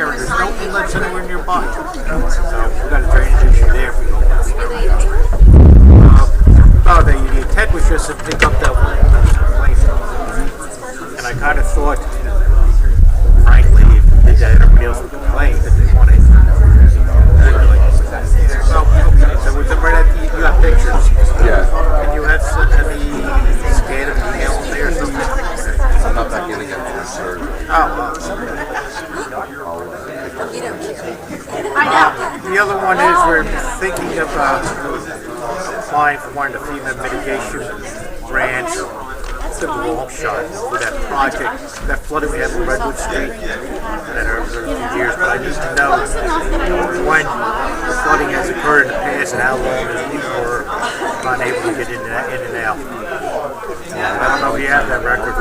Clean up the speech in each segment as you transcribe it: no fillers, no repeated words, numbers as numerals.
river. There's no inlets anywhere nearby. So we've got a drainage issue there. The intent was just to pick up that one place. And I kind of thought, frankly, if we did that, everybody else would complain that they wanted. So right at the, you got pictures. Yeah. And you have any scan of the email there or something? I'm not back in again for surgery. The other one is we're thinking of applying for one of the FEMA mitigation grants to the long shot for that project, that flooding we had in Redwood Street that over a few years. But I need to know when the flooding has occurred in the past and how long we were unable to get in and out. I don't know if you have that record.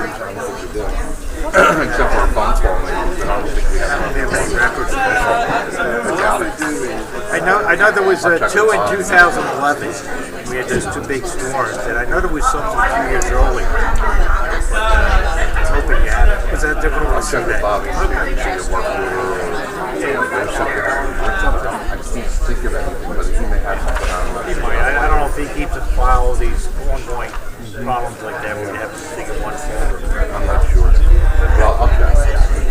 Except for a phone call, maybe. I don't think we have any records. I know there was two in 2011. We had those two big storms, and I know there was something a few years earlier. I'm hoping you had it, because they're going to want to see that. Bobby, there's something. I can't think of anything, but he may have something on him. He might. I don't know if he keeps a file of these ongoing problems like that. We'd have to think of one folder. I'm not sure. Well, I'll check.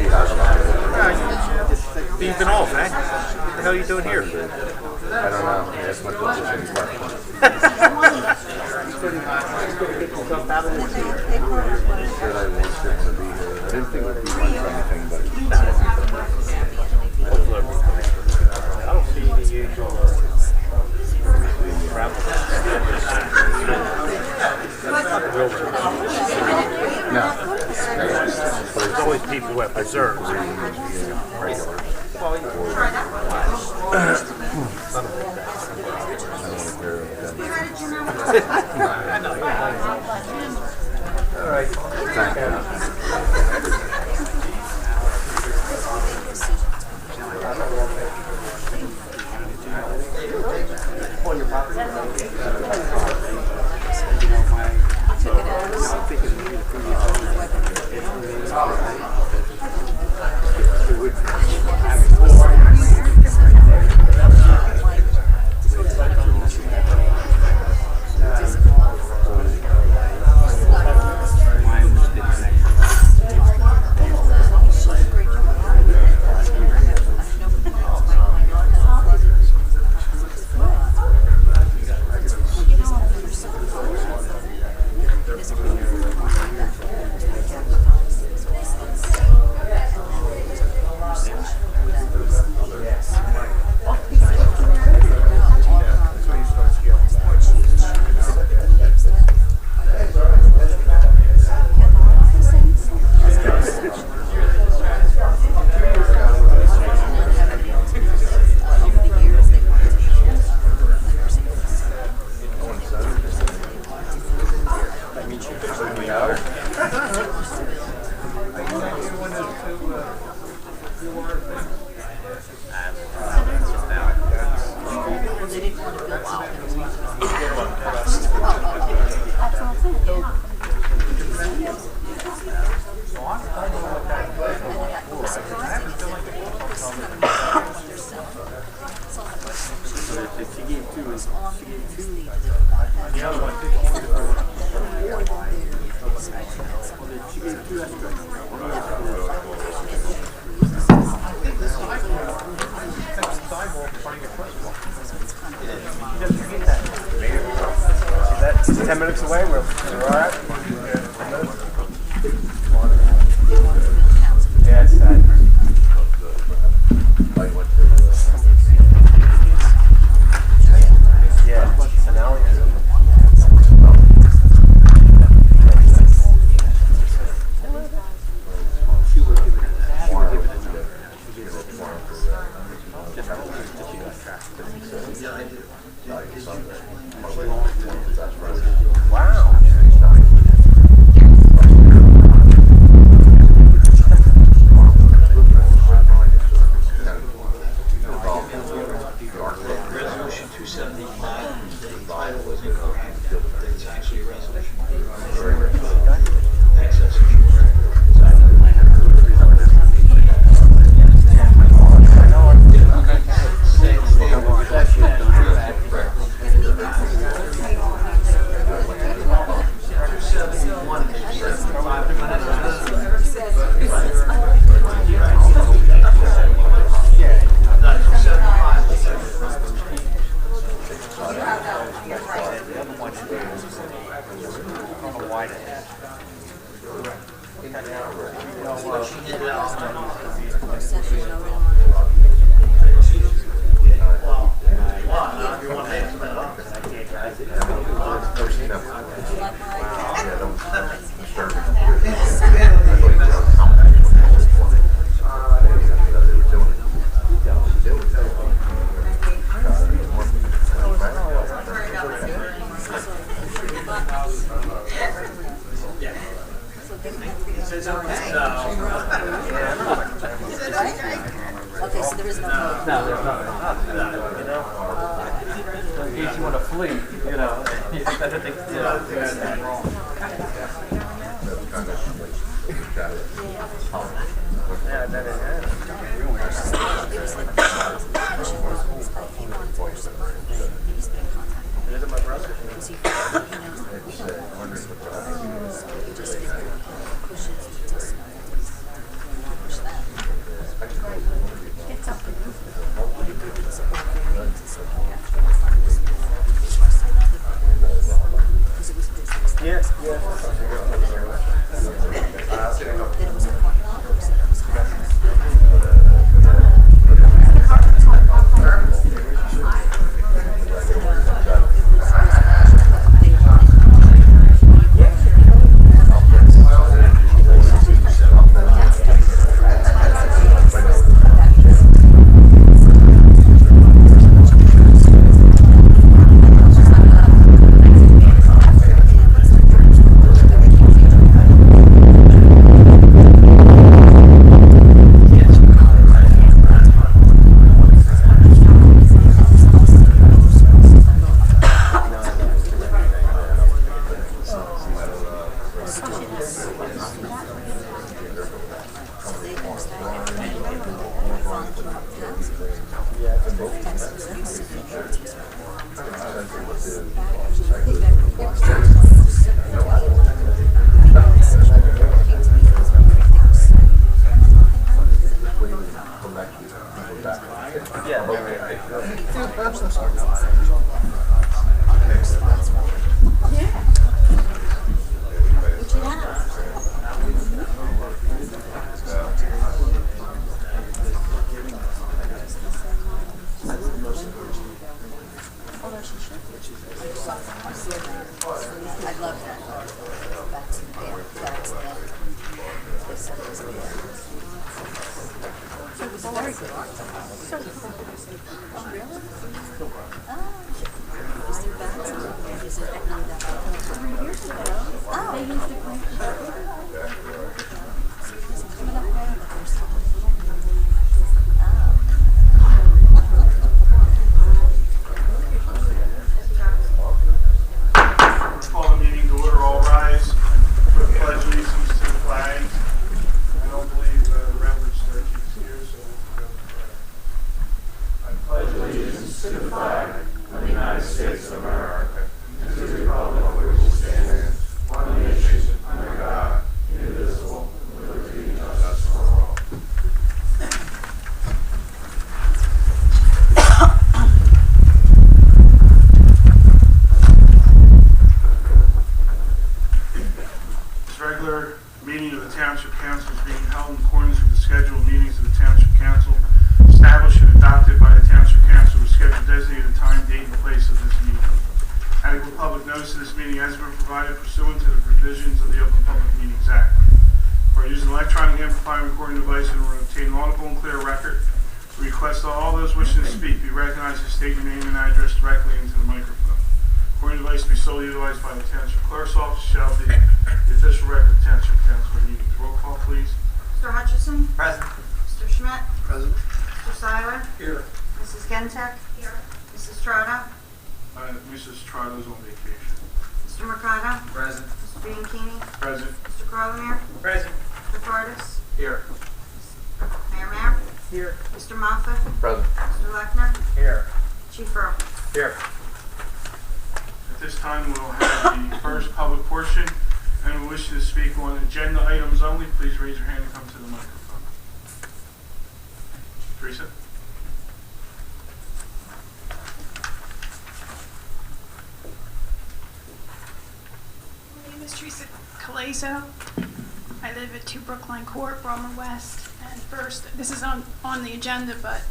He has something. He's been off, eh? What the hell are you doing here? I don't know. That's my position question. Said I was going to be here. I didn't think it would be much of anything, but I don't see the usual travel. no. There's always people who have reserves. All right. Thank you. That's 10 minutes away. We're all right. Yeah, it's sad. Yeah, an hour. Wow. there is no vote. No, there's nothing up to that, you know? In case you want to flee, you know, you better think, you know, do anything wrong. Yeah, I bet it is. Look at my brother. Yes, yes. I love that. That's so it was a very good art. Oh, really? Was there bats? Is it years ago? Oh. They used it coming up there the first time. Call the meeting to order. All rise for the pledge of allegiance to the flag. I don't believe the Reverend Sturkey is here, so we'll go to prayer. I pledge allegiance to the flag of the United States of America and to the republic for which it stands, one nation, under God, indivisible, with liberty and justice for all. This regular meeting of the Township Council is being held in accordance with the scheduled meetings of the Township Council established and adopted by the Township Council with scheduled designated time, date, and place of this meeting. Adequate public notice of this meeting has been provided pursuant to the provisions of the Open Public Meetings Act. For using electronic amplifying recording device in order to obtain an audible and clear record, we request that all those wishing to speak be recognized and state your name and address directly into the microphone. Recording device to be solely utilized by the Township Clerk's Office shall be the official record of Township Council meetings. Roll call, please. Mr. Hutchison? Present. Mr. Schmidt? Present. Mr. Seiler? Here. Mrs. Gentek? Here. Mrs. Strada? Mrs. Trotta's on vacation. Mr. Mercado? Present. Mr. Bianchini? Present. Mr. Carlemere? Present. Mr. Cardis? Here. Mayor Mayor? Here. Mr. Moffett? Present. Mr. Lechner? Here. Chief Earl? Here. At this time, we'll have the first public portion. Anyone wishing to speak on agenda items only, please raise your hand and come to the microphone. Teresa? My name is Teresa Calazo. I live at 2 Brookline Court, Brommer West. And first, this is on the agenda, but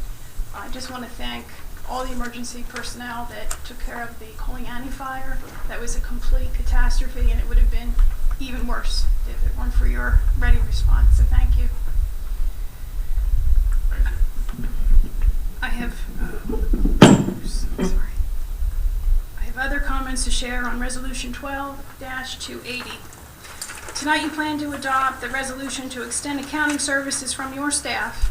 I just want to thank all the emergency personnel that took care of the Coliani fire. That was a complete catastrophe, and it would have been even worse if it weren't for your ready response. So thank you. Thank you. I have other comments to share on Resolution 12-280. Tonight you plan to adopt the resolution to extend accounting services from your staff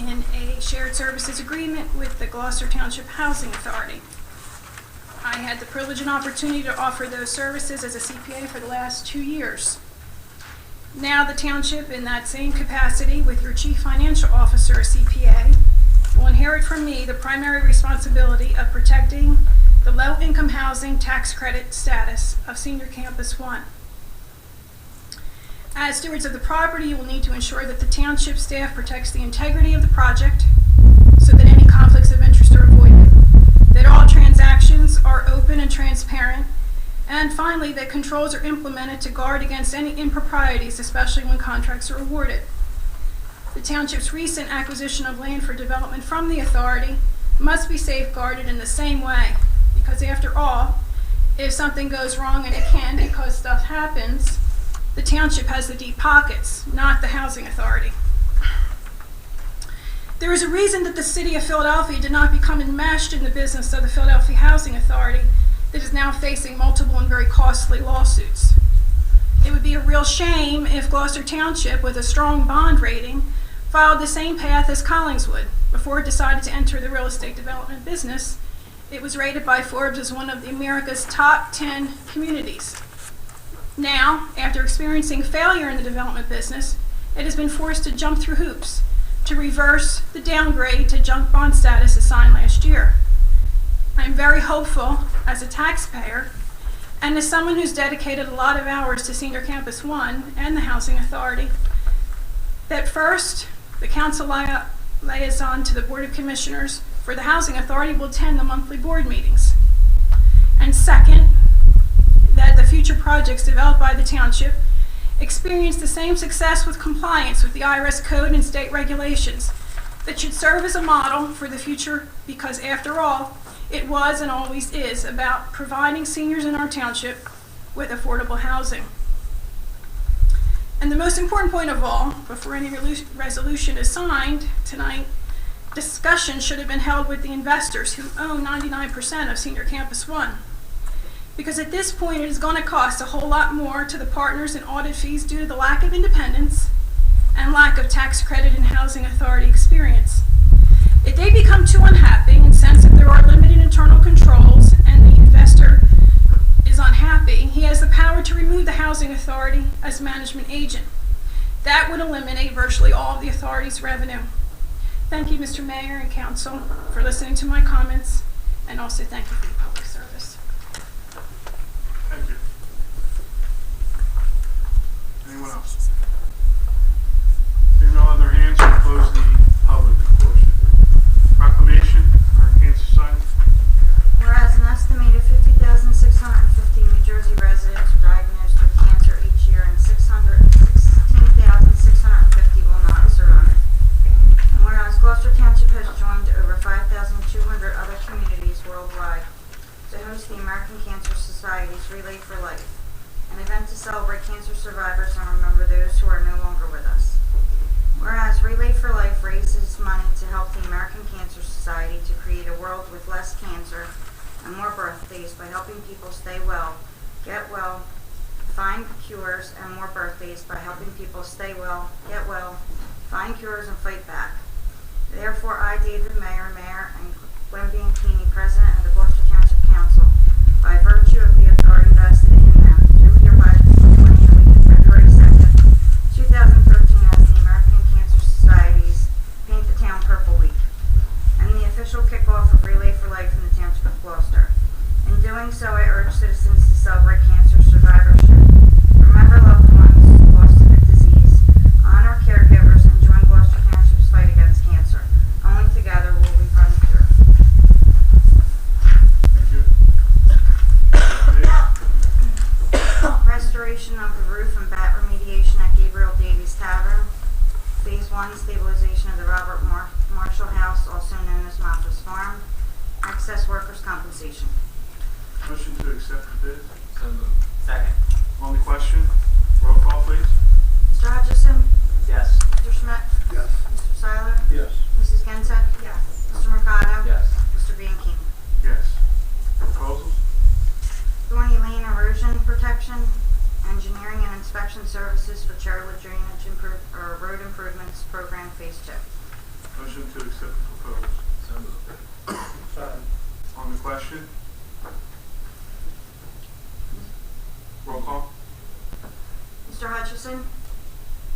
in a shared services agreement with the Gloucester Township Housing Authority. I had the privilege and opportunity to offer those services as a CPA for the last 2 years. Now the township, in that same capacity with your chief financial officer, a CPA, will inherit from me the primary responsibility of protecting the low-income housing tax credit status of Senior Campus 1. As stewards of the property, you will need to ensure that the township staff protects the integrity of the project so that any conflicts of interest are avoided, that all transactions are open and transparent, and finally, that controls are implemented to guard against any improprieties, especially when contracts are awarded. The township's recent acquisition of land for development from the authority must be safeguarded in the same way, because after all, if something goes wrong, and it can because stuff happens, the township has the deep pockets, not the housing authority. There is a reason that the city of Philadelphia did not become enmeshed in the business of the Philadelphia Housing Authority that is now facing multiple and very costly lawsuits. It would be a real shame if Gloucester Township, with a strong bond rating, followed the same path as Collingswood. Before it decided to enter the real estate development business, it was rated by Forbes as one of America's top 10 communities. Now, after experiencing failure in the development business, it has been forced to jump through hoops to reverse the downgrade to junk bond status assigned last year. I am very hopeful as a taxpayer and as someone who's dedicated a lot of hours to Senior Campus 1 and the Housing Authority that first, the council liaison to the Board of Commissioners for the Housing Authority will attend the monthly board meetings. And second, that the future projects developed by the township experience the same success with compliance with the IRS code and state regulations that should serve as a model for the future, because after all, it was and always is about providing seniors in our township with affordable housing. And the most important point of all, before any resolution is signed tonight, discussion should have been held with the investors who own 99% of Senior Campus 1. Because at this point, it is going to cost a whole lot more to the partners in audit fees due to the lack of independence and lack of tax credit and housing authority experience. If they become too unhappy and sense that there are limited internal controls and the investor is unhappy, he has the power to remove the housing authority as management agent. That would eliminate virtually all of the authority's revenue. Thank you, Mr. Mayor and Council, for listening to my comments, and also thank you for your public service. Thank you. Anyone else? Seeing no other hands, we'll close the public portion. Proclamation, American Cancer Society. Whereas an estimated 50,650 New Jersey residents are diagnosed with cancer each year, and 16,650 will not survive. And whereas Gloucester Township has joined over 5,200 other communities worldwide to host the American Cancer Society's Relay for Life, an event to celebrate cancer survivors and remember those who are no longer with us. Whereas Relay for Life raises money to help the American Cancer Society to create a world with less cancer and more birthdays by helping people stay well, get well, find cures, and more birthdays by helping people stay well, get well, find cures, and fight back. Therefore, I, David Mayer, and Gwen Bianchini, President of the Gloucester Township Council, by virtue of the authority vested in them, do hereby proclaim the week of February 2nd, 2013 as the American Cancer Society's Paint the Town Purple Week, and the official kickoff of Relay for Life in the Township of Gloucester. In doing so, I urge citizens to celebrate cancer survivorship, remember loved ones lost to the disease, honor caregivers, and join Gloucester Township's fight against cancer. Only together will we find the cure. Thank you. Restoration of the roof and bat remediation at Gabriel Davies Tavern. Phase 1, stabilization of the Robert Marshall House, also known as Martha's Farm. proposed? So moved. On the question? Roll call? Mr. Hutchison?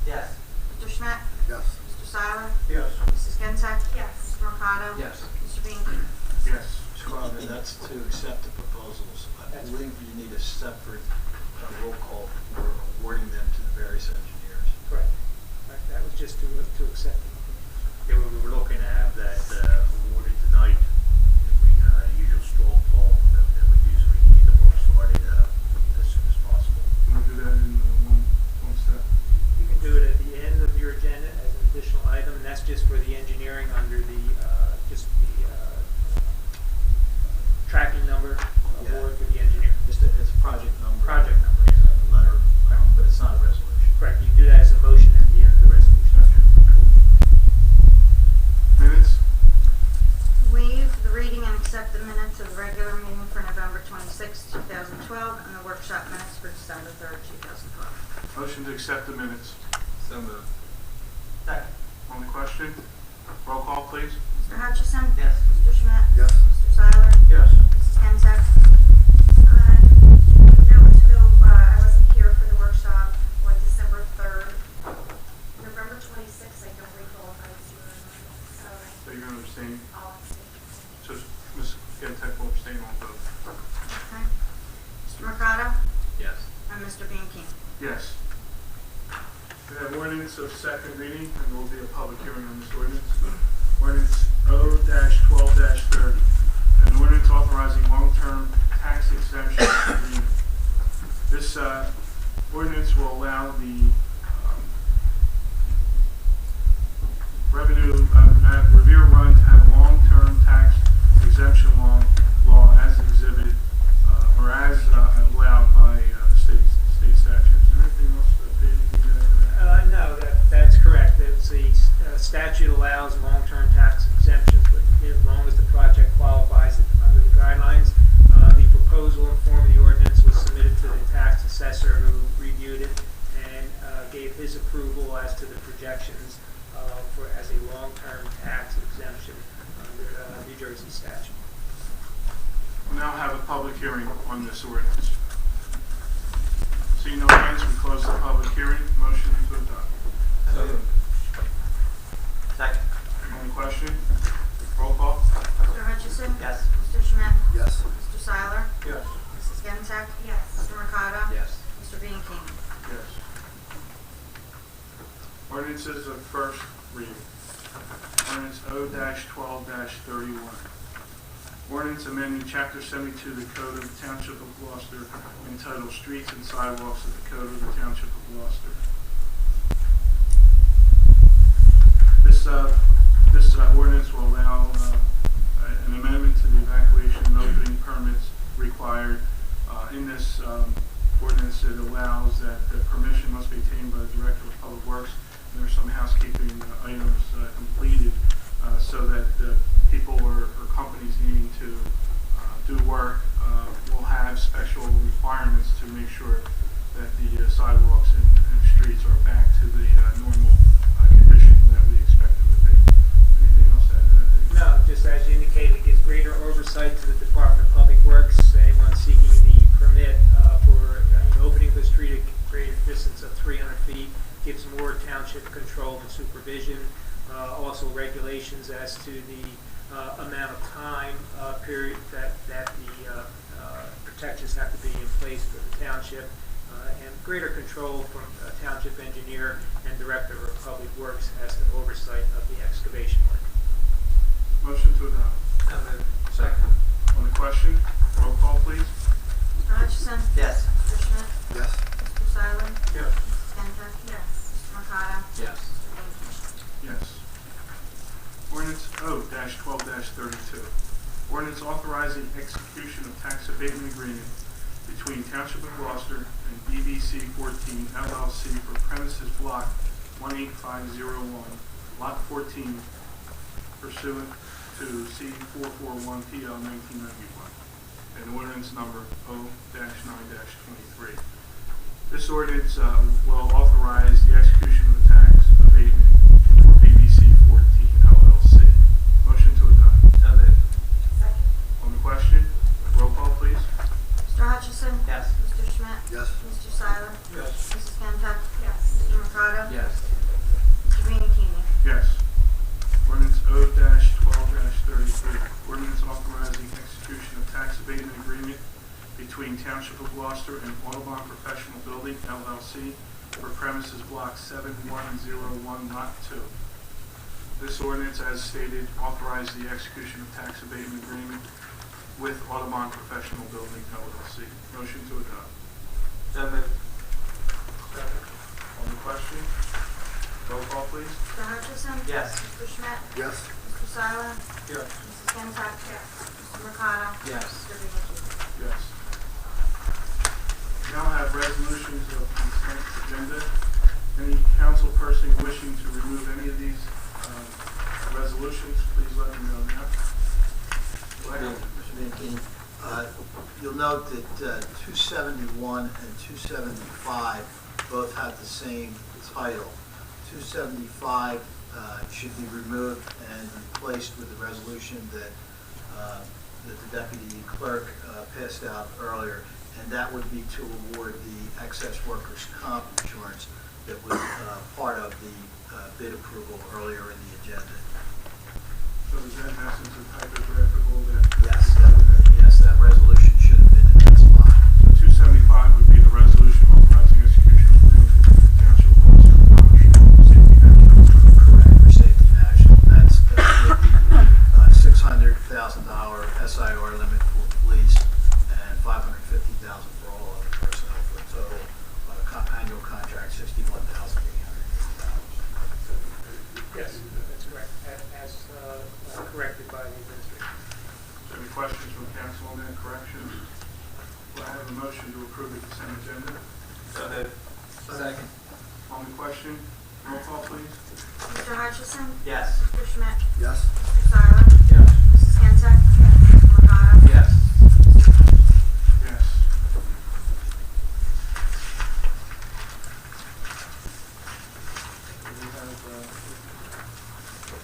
Yes. Mr. Schmidt? Yes. Mr. Seiler? Yes. Mrs. Gintek? Yes. Mr. Mercado? Yes. Mr. Bean? Yes. Mr. Carter, that's to accept the proposals. I believe you need a separate roll call for awarding them to the various engineers. Correct. That was just to accept. Yeah, we were looking to have that awarded tonight. If we usual straw poll that we do, so we can get the work started as soon as possible. Can we do that in one step? You can do it at the end of your agenda as an additional item, and that's just for the engineering under the, just the tracking number award for the engineer. It's a project number. Project number. It's a letter, but it's not a resolution. Correct. You can do that as a motion at the end of the resolution. Minutes? Waive the reading and accept the minutes of the regular meeting for November 26, 2012, and the workshop minutes for December 3rd, 2012. Motion to accept the minutes. So moved. On the question? Roll call, please. Mr. Hutchison? Yes. Mr. Schmidt? Yes. Mr. Seiler? Yes. Mrs. Gintek? I wasn't here for the workshop on December 3rd. November 26th, I don't recall if I was here or not. So you're going to abstain? I'll abstain. So Ms. Gentek will abstain on both. Okay. Mr. Mercado? Yes. And Mr. Bean-King? Yes. We have ordinance of second reading, and there will be a public hearing on this ordinance. Ordinance O-12-30, an ordinance authorizing long-term tax exemption agreement. This ordinance will allow the Revere Run to have a long-term tax exemption law as exhibited or as allowed by the state statutes. Is there anything else that they need to add to that? No, that's correct. It's the statute allows long-term tax exemptions, but as long as the project qualifies under the guidelines. The proposal in form of the ordinance was submitted to the tax assessor, who reviewed it and gave his approval as to the projections for as a long-term tax exemption under New Jersey statute. We'll now have a public hearing on this ordinance. Seeing no hands, we close the public hearing. Motion to adopt. So moved. Second. On the question? Roll call? Mr. Hutchison? Yes. Mr. Schmidt? Yes. Mr. Seiler? Yes. Mrs. Gintek? Yes. Mr. Mercado? Yes. Mr. Bean-King? Yes. Ordinances of first reading. Ordinance O-12-31. Ordinance amending Chapter 72 of the Code of the Township of Gloucester entitled Streets and Sidewalks of the Code of the Township of Gloucester. This ordinance will allow an amendment to the evacuation and opening permits required. In this ordinance, it allows that the permission must be obtained by the Director of Public Works. And there's some housekeeping items completed so that people or companies needing to do work will have special requirements to make sure that the sidewalks and streets are back to the normal condition that we expect them to be. Anything else to add to that, Dave? No, just as you indicated, it gives greater oversight to the Department of Public Works. Anyone seeking the permit for opening of the street at a greater distance of 300 feet gives more township control and supervision. Also regulations as to the amount of time period that the protections have to be in place for the township, and greater control from township engineer and director of public works as to oversight of the excavation work. Motion to adopt. So moved. Second. On the question, roll call, please. Mr. Hutchison? Yes. Mr. Schmidt? Yes. Mr. Seiler? Yes. Mrs. Gintek? Yes. Mr. Mercado? Yes. Mr. Bean-King? Yes. Ordinance O-12-32. Ordinance authorizing execution of tax abatement agreement between Township of Gloucester and BBC 14 LLC for premises block 18501, lot 14, pursuant to C441 PL 1991, and ordinance number O-9-23. This ordinance will authorize the execution of the tax abatement for BBC 14 LLC. between Township of Gloucester and Audubon Professional Building, LLC, for premises block 7101, lot 2. This ordinance, as stated, authorizes the execution of tax abatement agreement with Audubon Professional Building, LLC. Motion to adopt. So moved. On the question? Roll call, please. Mr. Hutchison? Yes. Mr. Schmidt? Yes. Mr. Seiler? Yes. Mrs. Stenhouse? Mr. Mercado? Yes. Mr. Beatty? Yes. Now have resolutions of consent agenda. Any council person wishing to remove any of these resolutions, please let me know now. Go ahead. Mr. Van Keen, you'll note that 271 and 275 both have the same title. 275 should be removed and replaced with the resolution that the deputy clerk passed out earlier, and that would be to award the excess workers' comp insurance that was part of the bid approval earlier in the agenda. So is that in essence a typographical that? Yes, that resolution should have been in that spot. So 275 would be the resolution authorizing execution of agreement between the Township of Gloucester and Township Safety National. Correct, for Safety National. That's with the $600,000 SIR limit for police and $550,000 for all other personnel, for a total annual contract $61,800. Yes, that's correct, as corrected by the administration. Any questions from council on that correction? Will I have a motion to approve the consent agenda? So moved. Second. On the question, roll call, please. Mr. Hutchison? Yes. Mr. Schmidt? Yes. Mr. Seiler? Yes. Mrs. Stenhouse? Mr. Mercado? Yes. Yes. We have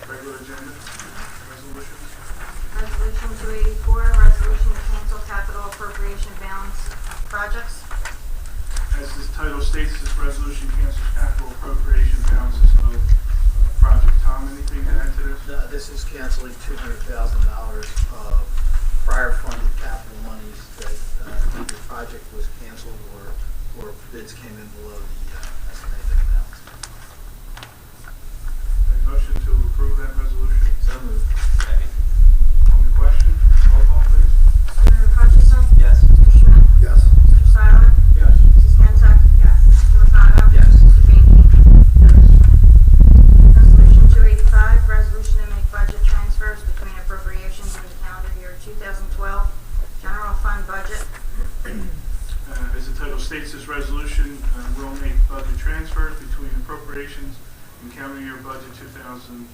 regular agenda resolutions. Resolution 284, resolution to cancel capital appropriation balance projects. As this title states, this resolution cancels capital appropriation balances of Project Tom. Anything to add to this? This is canceling $200,000 of prior funded capital monies that either project was canceled or bids came in below the estimated amounts. A motion to approve that resolution. So moved. Second. On the question, roll call, please. Mr. Hutchison? Yes. Mr. Schmidt? Yes. Mr. Seiler? Yes. Mrs. Stenhouse? Mr. Mercado? Yes. Mr. Beatty? Yes. Resolution 285, resolution to make budget transfers between appropriations in the calendar year 2012 general fund budget. As the title states, this resolution will make budget transfers between appropriations and calendar year budget 2011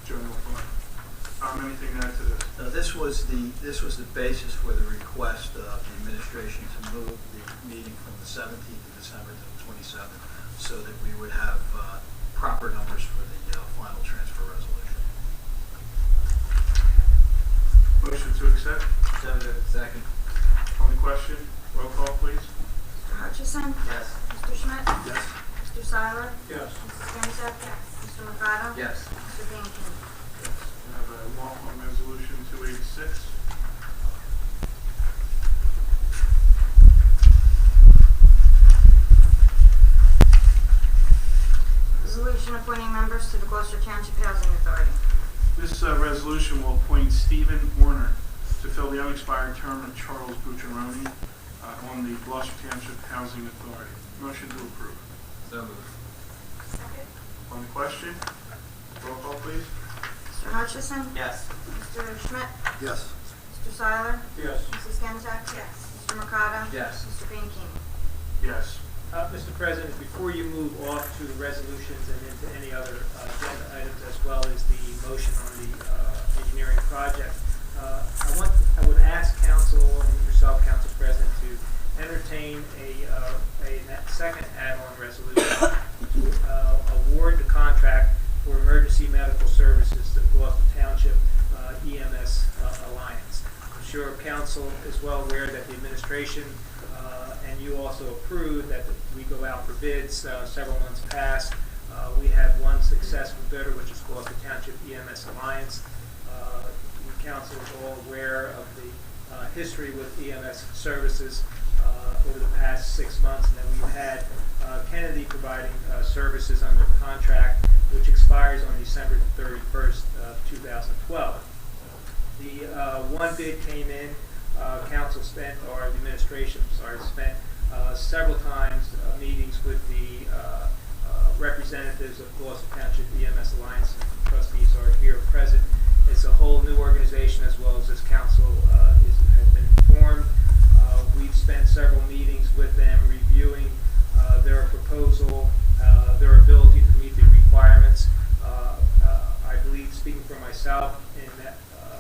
general fund. Anything to add to this? This was the basis for the request of the administration to move the meeting from the 17th of December to the 27th, so that we would have proper numbers for the final transfer resolution. Motion to accept. So moved. Second. On the question, roll call, please. Mr. Hutchison? Yes. Mr. Schmidt? Yes. Mr. Seiler? Yes. Mrs. Stenhouse? Mr. Mercado? Yes. Mr. Van Keen? We have a walk on resolution 286. Resolution appointing members to the Gloucester Township Housing Authority. This resolution will appoint Stephen Warner to fill the unexpired term of Charles Bucciaroni on the Gloucester Township Housing Authority. Motion to approve. So moved. On the question, roll call, please. Mr. Hutchison? Yes. Mr. Schmidt? Yes. Mr. Seiler? Yes. Mrs. Stenhouse? Mr. Mercado? Yes. Mr. Van Keen? Yes. Mr. President, before you move off to the resolutions and into any other agenda items as well as the motion on the engineering project, I would ask council and yourself, Council President, to entertain a second add-on resolution to award the contract for emergency medical services to the Gloucester Township EMS Alliance. I'm sure council is well aware that the administration and you also approved that we go out for bids several months past. We had one successful bidder, which is Gloucester Township EMS Alliance. The council is all aware of the history with EMS services over the past 6 months, and then we've had Kennedy providing services under contract, which expires on December 31st, 2012. The one bid came in, council spent, or the administration, spent several times meetings with the representatives of Gloucester Township EMS Alliance. Trustees are here present. It's a whole new organization, as well as this council has been formed. We've spent several meetings with them reviewing their proposal, their ability to meet the requirements. I believe, speaking for myself, in that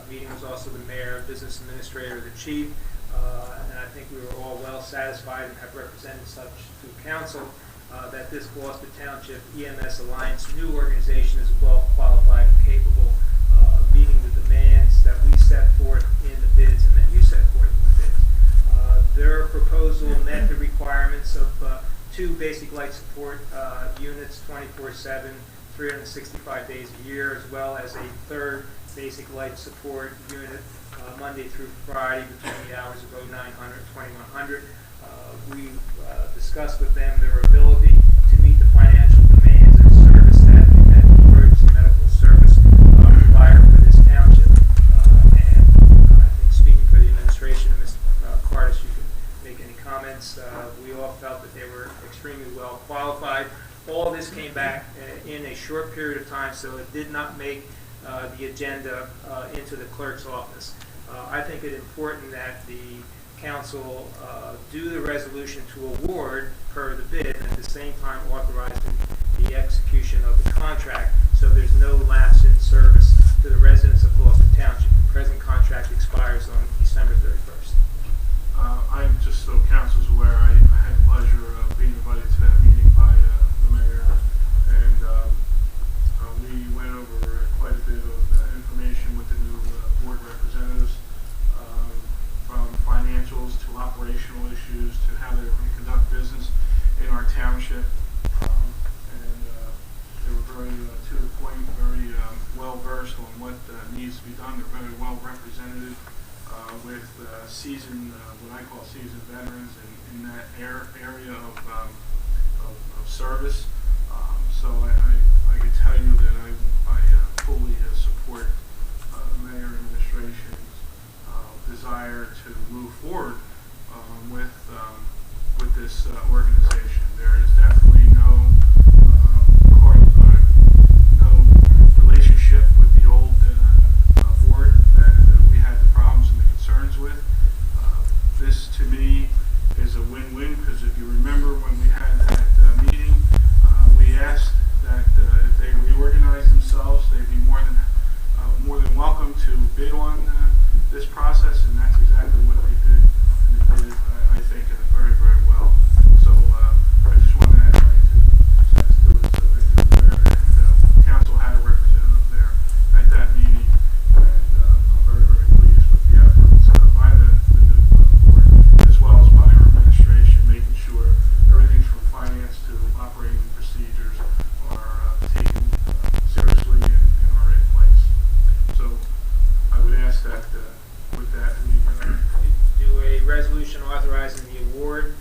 meeting was also the mayor, business administrator, the chief, and I think we were all well satisfied and have represented such to council that this Gloucester Township EMS Alliance new organization is well qualified and capable of meeting the demands that we set forth in the bids and that you set forth in the bids. Their proposal met the requirements of 2 basic light support units 24/7, 365 days a year, as well as a 3rd basic life support unit Monday through Friday between the hours of 0900 and 2100. We discussed with them their ability to meet the financial demands of service that an emergency medical service provider for this township. And I think, speaking for the administration, Ms. Cardis, you can make any comments. We all felt that they were extremely well qualified. All this came back in a short period of time, so it did not make the agenda into the clerk's office. I think it important that the council do the resolution to award per the bid, and at the same time authorizing the execution of the contract, so there's no lapse in service to the residents of Gloucester Township. The present contract expires on December 31st. I'm just so council's aware, I had the pleasure of being invited to that meeting by the mayor, and we went over quite a bit of information with the new board representatives, from financials to operational issues to how they're going to conduct business in our township, and they were very to the point, very well versed on what needs to be done. They're very well represented with seasoned, what I call seasoned veterans in that area of service. So I can tell you that I fully support the mayor and administration's desire to move forward with this organization. There is definitely no relationship with the old board that we had the problems and the concerns with. This, to me, is a win-win, because if you remember when we had that meeting, we asked that if they reorganize themselves, they'd be more than welcome to bid on this process, and that's exactly what they did, and they did it, I think, very, very well. So I just want to add my 2 cents to it, so that you're aware that council had a representative there at that meeting, and I'm very, very pleased with the efforts by the new board, as well as by our administration, making sure everything from finance to operating procedures are taken seriously and are in place. So I would ask that with that we Do a resolution authorizing the award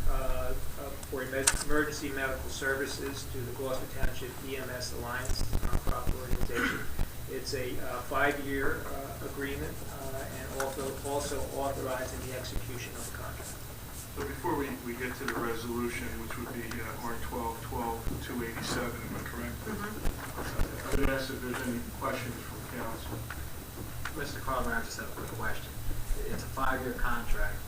for emergency medical services to the Gloucester Township EMS Alliance, nonprofit organization. It's a 5-year agreement, and also authorizing the execution of the contract. So before we get to the resolution, which would be R-12-12-287, am I correct? I would ask if there's any questions from council. Mr. Carver, I just have a quick question. It's a 5-year contract.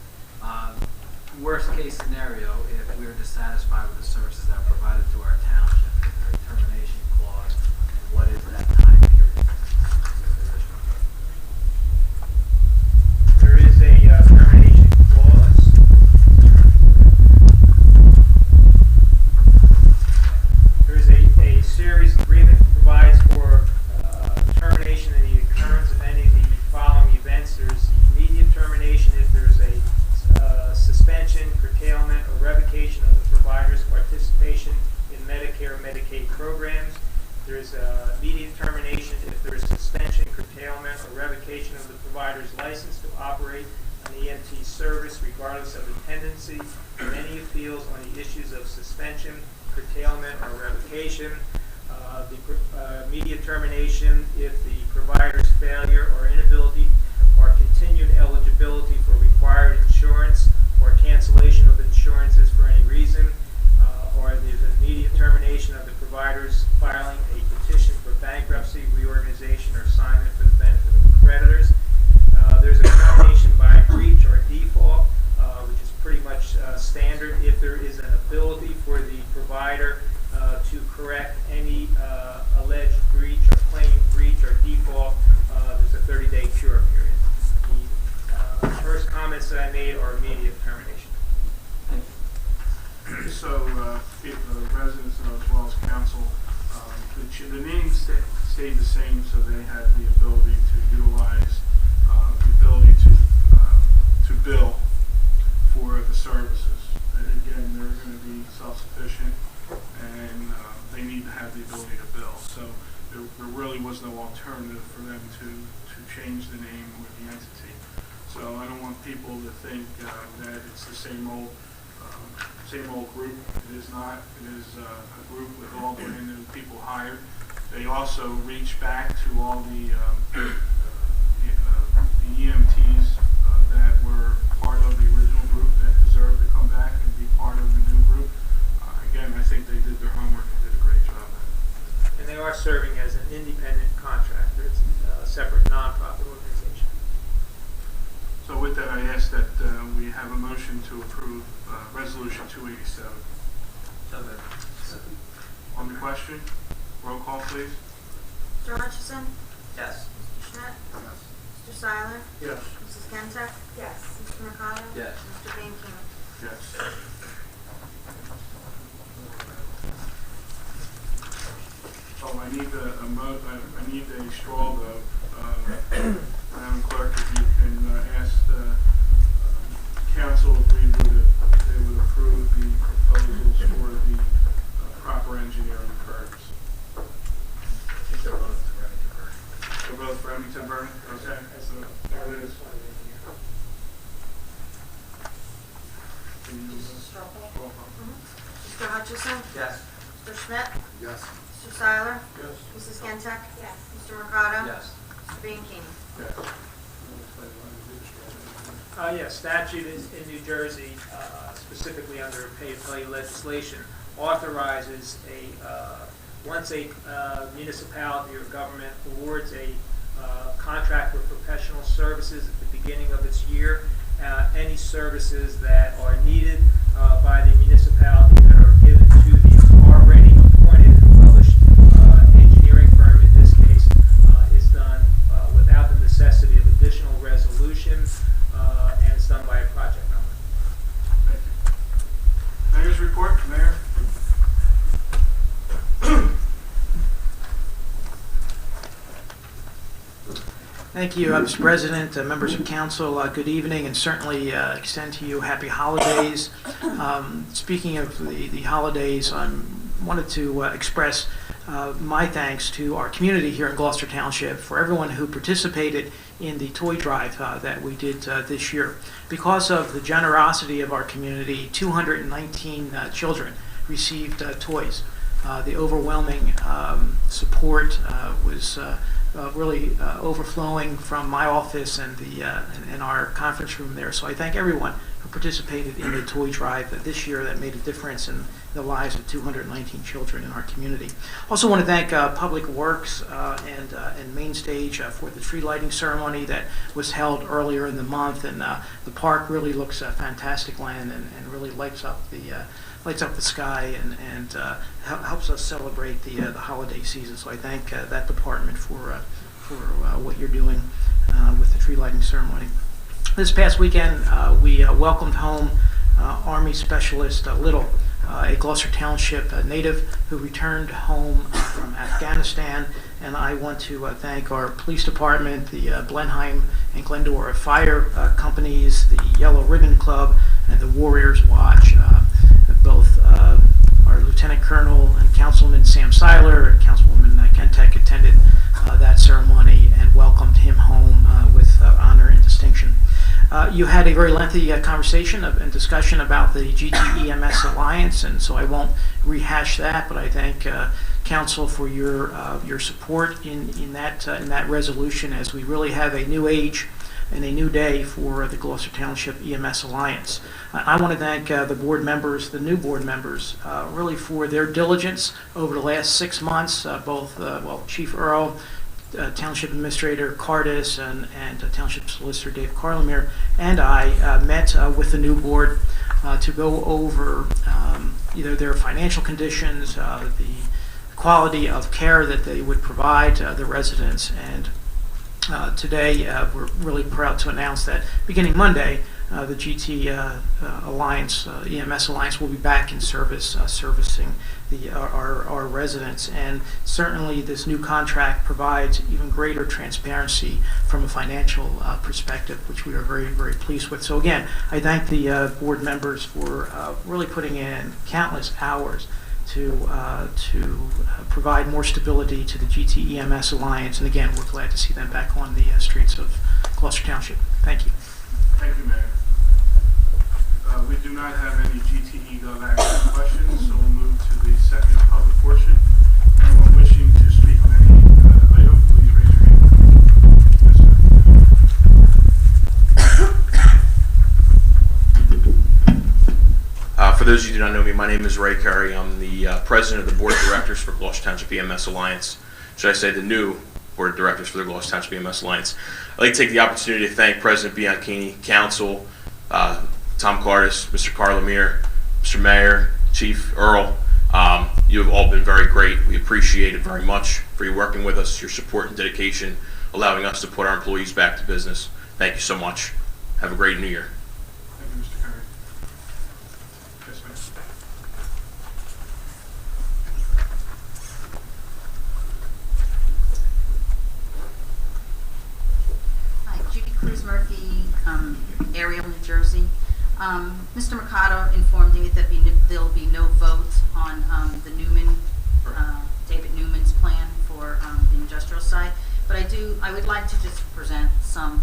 Worst case scenario, if we are dissatisfied with the services that are provided to our township, is there a termination clause, and what is that time period? There is a termination clause. There is a series agreement that provides for termination in the occurrence of any of the following events. There's immediate termination if there's a suspension, curtailment, or revocation of the provider's participation in Medicare or Medicaid programs. There's immediate termination if there's suspension, curtailment, or revocation of the provider's license to operate on EMT service regardless of the tendency of any appeals on the issues of suspension, curtailment, or revocation. The immediate termination if the provider's failure or inability or continued eligibility for required insurance or cancellation of insurances for any reason, or there's an immediate termination of the provider's filing a petition for bankruptcy, reorganization, or assignment for the benefit of creditors. There's a termination by breach or default, which is pretty much standard if there is an ability for the provider to correct any alleged breach or claimed breach or default. There's a 30-day cure period. The first comments that I made are immediate termination. So, residents as well as council, the names stayed the same, so they had the ability to utilize the ability to bill for the services. And again, they're going to be self-sufficient, and they need to have the ability to bill. So there really was no alternative for them to change the name or the entity. So I don't want people to think that it's the same old group. It is not. It is a group with all the new people hired. They also reached back to all the EMTs that were part of the original group that deserved to come back and be part of the new group. Again, I think they did their homework and did a great job. And they are serving as an independent contractor. It's a separate nonprofit organization. So with that, I ask that we have a motion to approve Resolution 287. On the question, roll call, please. Mr. Hutchison? Yes. Mr. Schmidt? Mr. Seiler? Yes. Mrs. Gentek? Yes. Mr. Mercado? Yes. Mr. Bianchini? Yes. Oh, I need a straw vote. Madam Clerk, if you can ask the council if they would approve the proposals for the proper engineering curves. I think they're both Remington Burn. They're both Remington Burn? Okay, so there it is. Can you, roll call? Mr. Hutchison? Yes. Mr. Schmidt? Yes. Mr. Seiler? Yes. Mrs. Gentek? Yes. Mr. Mercado? Yes. Mr. Bianchini? Yes. Yes, statute in New Jersey, specifically under pay-to-play legislation, authorizes once a municipality or government awards a contract for professional services at the beginning of its year, any services that are needed by the municipality that are given to the already appointed published engineering firm in this case is done without the necessity of additional resolutions, and it's done by a project number. Thank you. Mayor's report, Mayor. Thank you, Mr. President, members of council. Good evening, and certainly extend to you happy holidays. Speaking of the holidays, I wanted to express my thanks to our community here in Gloucester Township for everyone who participated in the toy drive that we did this year. Because of the generosity of our community, 219 children received toys. The overwhelming support was really overflowing from my office and in our conference room there. So I thank everyone who participated in the toy drive this year that made a difference in the lives of 219 children in our community. Also want to thank Public Works and Main Stage for the tree lighting ceremony that was held earlier in the month, and the park really looks fantastic, Lan, and really lights up the sky and helps us celebrate the holiday season. So I thank that department for what you're doing with the tree lighting ceremony. This past weekend, we welcomed home Army Specialist Little, a Gloucester Township native who returned home from Afghanistan. And I want to thank our police department, the Blenheim and Glendora Fire Companies, the Yellow Ribbon Club, and the Warriors Watch. Both our Lieutenant Colonel and Councilman Sam Seiler and Councilwoman Kentek attended that ceremony and welcomed him home with honor and distinction. You had a very lengthy conversation and discussion about the GTEMS Alliance, and so I won't rehash that, but I thank Council for your support in that resolution, as we really have a new age and a new day for the Gloucester Township EMS Alliance. I want to thank the board members, the new board members, really for their diligence over the last 6 months, both, Chief Earl, Township Administrator Cardis, and Township Solicitor Dave Carlemere, and I met with the new board to go over either their financial conditions, the quality of care that they would provide the residents, and today, we're really proud to announce that beginning Monday, the GT Alliance, EMS Alliance, will be back in service, servicing our residents. And certainly, this new contract provides even greater transparency from a financial perspective, which we are very, very pleased with. So again, I thank the board members for really putting in countless hours to provide more stability to the GTEMS Alliance. And again, we're glad to see them back on the streets of Gloucester Township. Thank you. Thank you, Mayor. We do not have any GTE Gov action questions, so we'll move to the second public portion. Anyone wishing to speak on any item, please raise your hand. Yes, sir. For those of you who do not know me, my name is Ray Curry. I'm the president of the Board of Directors for Gloucester Township EMS Alliance. Should I say the new Board of Directors for the Gloucester Township EMS Alliance. I'd like to take the opportunity to thank President Bianchini, Council, Tom Cardis, Mr. Carlemere, Mr. Mayor, Chief Earl. You have all been very great. We appreciate it very much for you working with us, your support and dedication, allowing us to put our employees back to business. Thank you so much. Have a great New Year. Thank you, Mr. Curry. Yes, ma'am. Hi, Judy Cruz Murphy, Ariel, New Jersey. Mr. Mercado informed me that there'll be no vote on the Newman, David Newman's plan for the industrial site, but I would like to just present some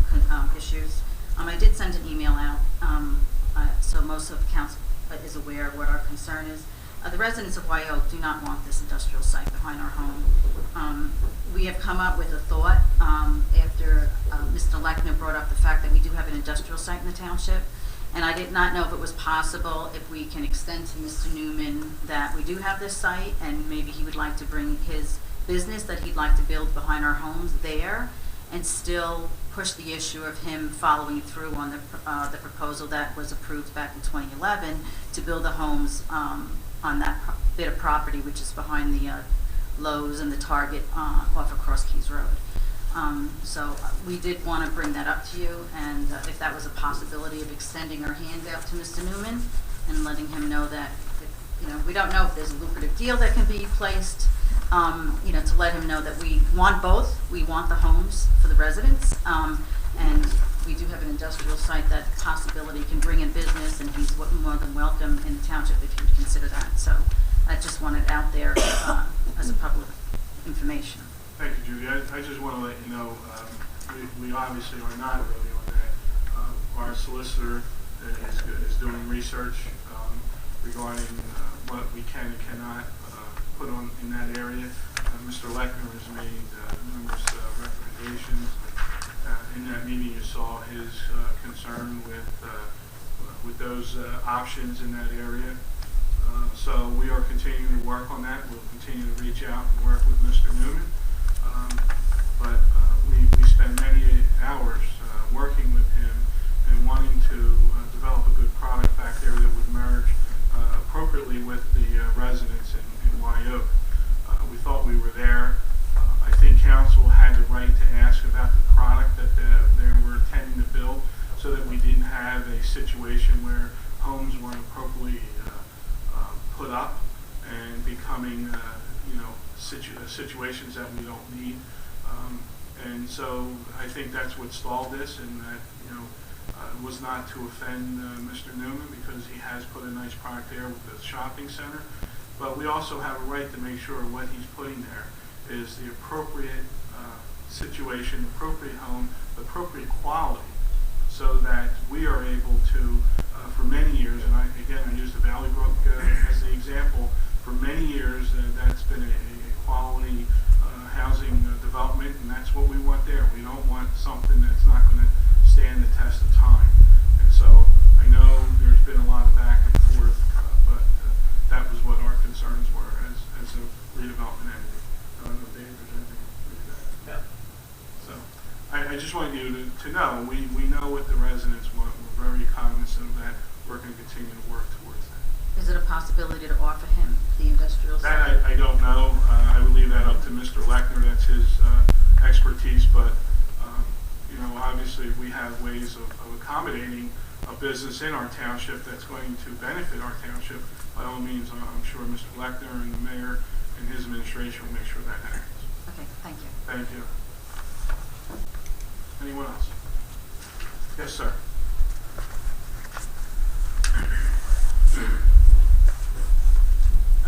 issues. I did send an email out, so most of council is aware of what our concern is. The residents of White Oak do not want this industrial site behind our home. We have come up with a thought after Mr. Lechner brought up the fact that we do have an industrial site in the township, and I did not know if it was possible if we can extend to Mr. Newman that we do have this site, and maybe he would like to bring his business that he'd like to build behind our homes there, and still push the issue of him following through on the proposal that was approved back in 2011 to build the homes on that bit of property which is behind the Lowe's and the Target off of Cross Keys Road. So we did want to bring that up to you, and if that was a possibility of extending our hand out to Mr. Newman and letting him know that, we don't know if there's a lucrative deal that can be placed, to let him know that we want both. We want the homes for the residents, and we do have an industrial site that possibility can bring in business, and he's more than welcome in the township if you would consider that. So I just want it out there as a public information. Thank you, Judy. I just want to let you know, we obviously are not voting on that. Our solicitor is doing research regarding what we can and cannot put on in that area. Mr. Lechner has made numerous recommendations. In that meeting, you saw his concern with those options in that area. So we are continuing to work on that. We'll continue to reach out and work with Mr. Newman. But we spend many hours working with him and wanting to develop a good product back there that would merge appropriately with the residents in White Oak. We thought we were there. I think council had the right to ask about the product that they were intending to build, so that we didn't have a situation where homes weren't appropriately put up and becoming situations that we don't need. And so I think that's what stalled this, and that was not to offend Mr. Newman, because he has put a nice product there with the shopping center. But we also have a right to make sure what he's putting there is the appropriate situation, appropriate home, appropriate quality, so that we are able to, for many years, and I use the Valley Brook as the example, for many years that's been a quality housing development, and that's what we want there. We don't want something that's not going to stand the test of time. And so I know there's been a lot of back and forth, but that was what our concerns were as a redevelopment entity. I don't know, Dave, if there's anything to that. Yeah. So I just want you to know, we know what the residents want. We're very cognizant of that. We're going to continue to work towards that. Is it a possibility to offer him the industrial side? That I don't know. I would leave that up to Mr. Lechner. That's his expertise. But, you know, obviously we have ways of accommodating a business in our township that's going to benefit our township. By all means, I'm sure Mr. Lechner and the mayor and his administration will make sure that happens. Okay, thank you. Thank you. Anyone else? Yes, sir.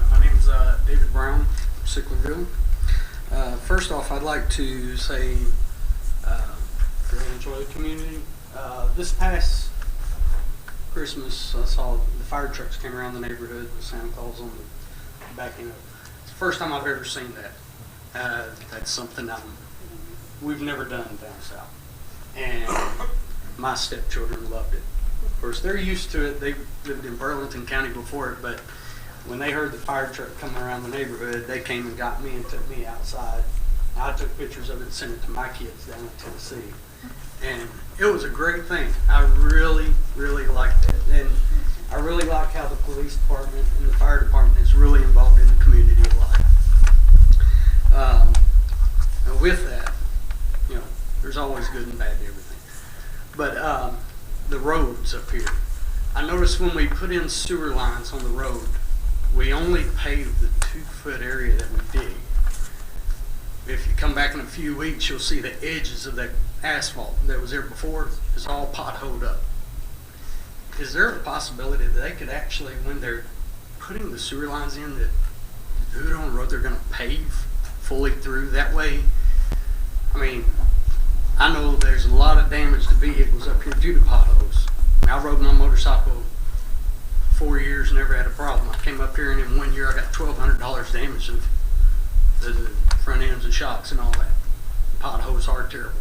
My name's David Brown, Sicklerville. First off, I'd like to say really enjoy the community. This past Christmas, I saw the fire trucks came around the neighborhood with Santa Claus on the back end. It's the first time I've ever seen that. That's something we've never done down south. And my stepchildren loved it. Of course, they're used to it. They lived in Burlington County before it, but when they heard the fire truck coming around the neighborhood, they came and got me and took me outside. I took pictures of it and sent it to my kids down in Tennessee. And it was a great thing. I really, really liked it. And I really like how the police department and the fire department is really involved in the community a lot. And with that, you know, there's always good and bad to everything. But the roads up here, I noticed when we put in sewer lines on the road, we only paved the 2-foot area that we dig. If you come back in a few weeks, you'll see the edges of that asphalt that was there before is all potholed up. Is there a possibility that they could actually, when they're putting the sewer lines in, that do it on the road, they're going to pave fully through? That way, I mean, I know there's a lot of damage to vehicles up here due to potholes. I rode my motorcycle 4 years, never had a problem. I came up here and in 1 year I got $1,200 damage of the front ends and shocks and all that. Potholes are terrible.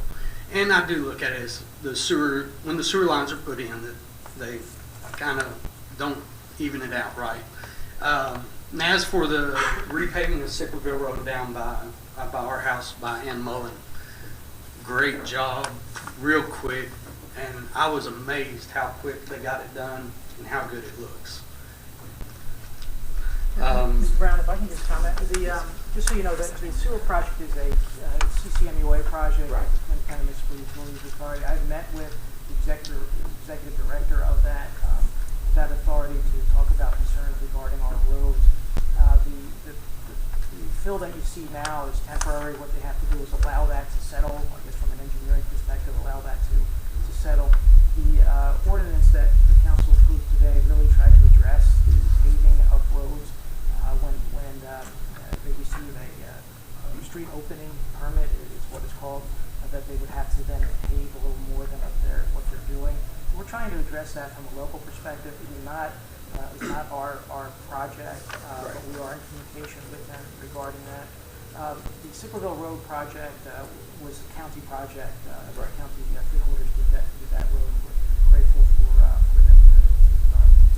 And I do look at it as the sewer, when the sewer lines are put in, that they kind of don't even it out right. And as for the repaving of Sicklerville Road down by our house by Ann Mullen, great job, real quick, and I was amazed how quick they got it done and how good it looks. Mr. Brown, if I can just comment, just so you know, the sewer project is a CCMUA project. Right. It's been kind of misleading authority. I've met with the executive director of that authority to talk about concerns regarding our roads. The fill that you see now is temporary. What they have to do is allow that to settle. I guess from an engineering perspective, allow that to settle. The ordinance that the council approved today really tried to address the paving of roads when they receive a street opening permit, is what it's called, that they would have to then pave a little more than what they're doing. So we're trying to address that from a local perspective. It is not our project, but we are in communication with them regarding that. The Sicklerville Road project was a county project. The county freeholders did that road. We're grateful for them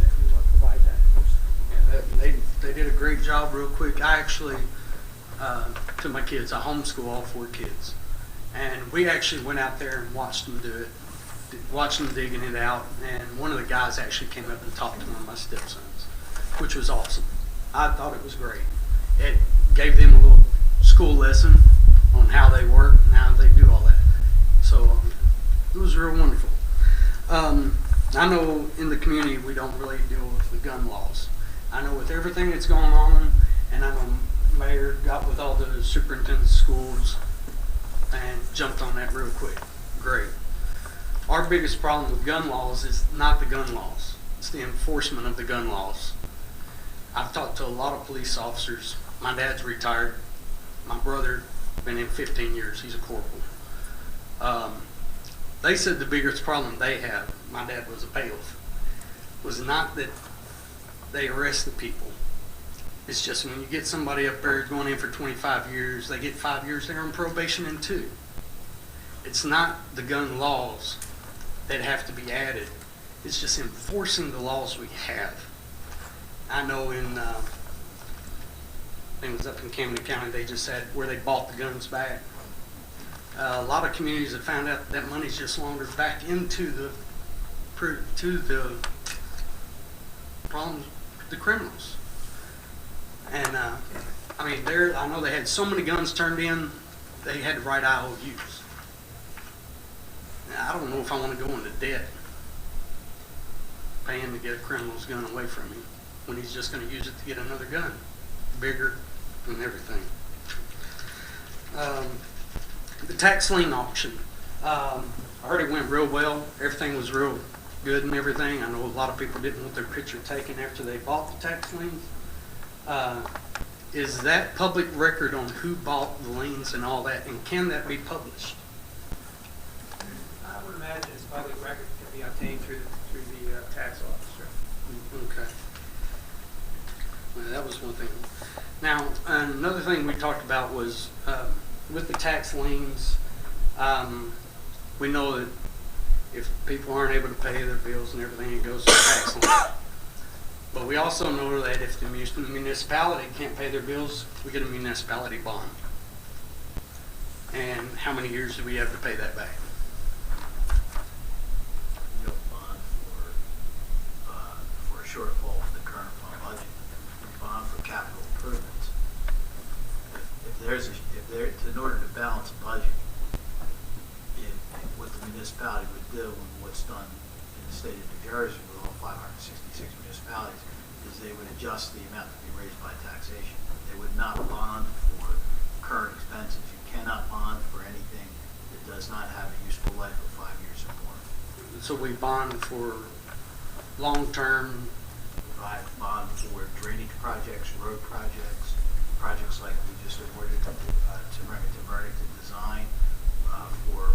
to provide that. Yeah, they did a great job real quick. I actually, to my kids, I homeschool all 4 kids. And we actually went out there and watched them do it, watched them digging it out. And one of the guys actually came up and talked to one of my stepsons, which was awesome. I thought it was great. It gave them a little school lesson on how they work and how they do all that. So it was real wonderful. I know in the community we don't really deal with the gun laws. I know with everything that's going on, and I know Mayor got with all the superintendents of schools and jumped on that real quick. Great. Our biggest problem with gun laws is not the gun laws. It's the enforcement of the gun laws. I've talked to a lot of police officers. My dad's retired. My brother been in 15 years. He's a corporal. they said the biggest problem they have, my dad was a bailiff, was not that they arrest the people. It's just when you get somebody up there going in for 25 years, they get 5 years there on probation and 2. It's not the gun laws that have to be added. It's just enforcing the laws we have. I know I think it was up in Camden County, they just had where they bought the guns back. A lot of communities have found out that money's just laundered back into the problem, the criminals. And I mean, I know they had so many guns turned in, they had to write IOUs. Now, I don't know if I want to go into debt paying to get a criminal's gun away from him when he's just going to use it to get another gun, bigger and everything. The tax lien auction, I heard it went real well. Everything was real good and everything. I know a lot of people didn't want their picture taken after they bought the tax liens. Is that public record on who bought the liens and all that, and can that be published? I would imagine it's public record can be obtained through the tax officer. Okay. Well, that was one thing. Now, another thing we talked about was with the tax liens, we know that if people aren't able to pay their bills and everything, it goes to the tax lien. But we also know that if the municipality can't pay their bills, we get a municipality bond. And how many years do we have to pay that back? You don't bond for a shortfall from the current fund budget. You bond for capital improvements. In order to balance a budget, what the municipality would do and what's done in the state of New Jersey with all 566 municipalities is they would adjust the amount to be raised by taxation. They would not bond for current expenses. You cannot bond for anything that does not have a useful life of 5 years or more. So we bond for long-term. Bond for drainage projects, road projects, projects like we just awarded to Vernon Design, for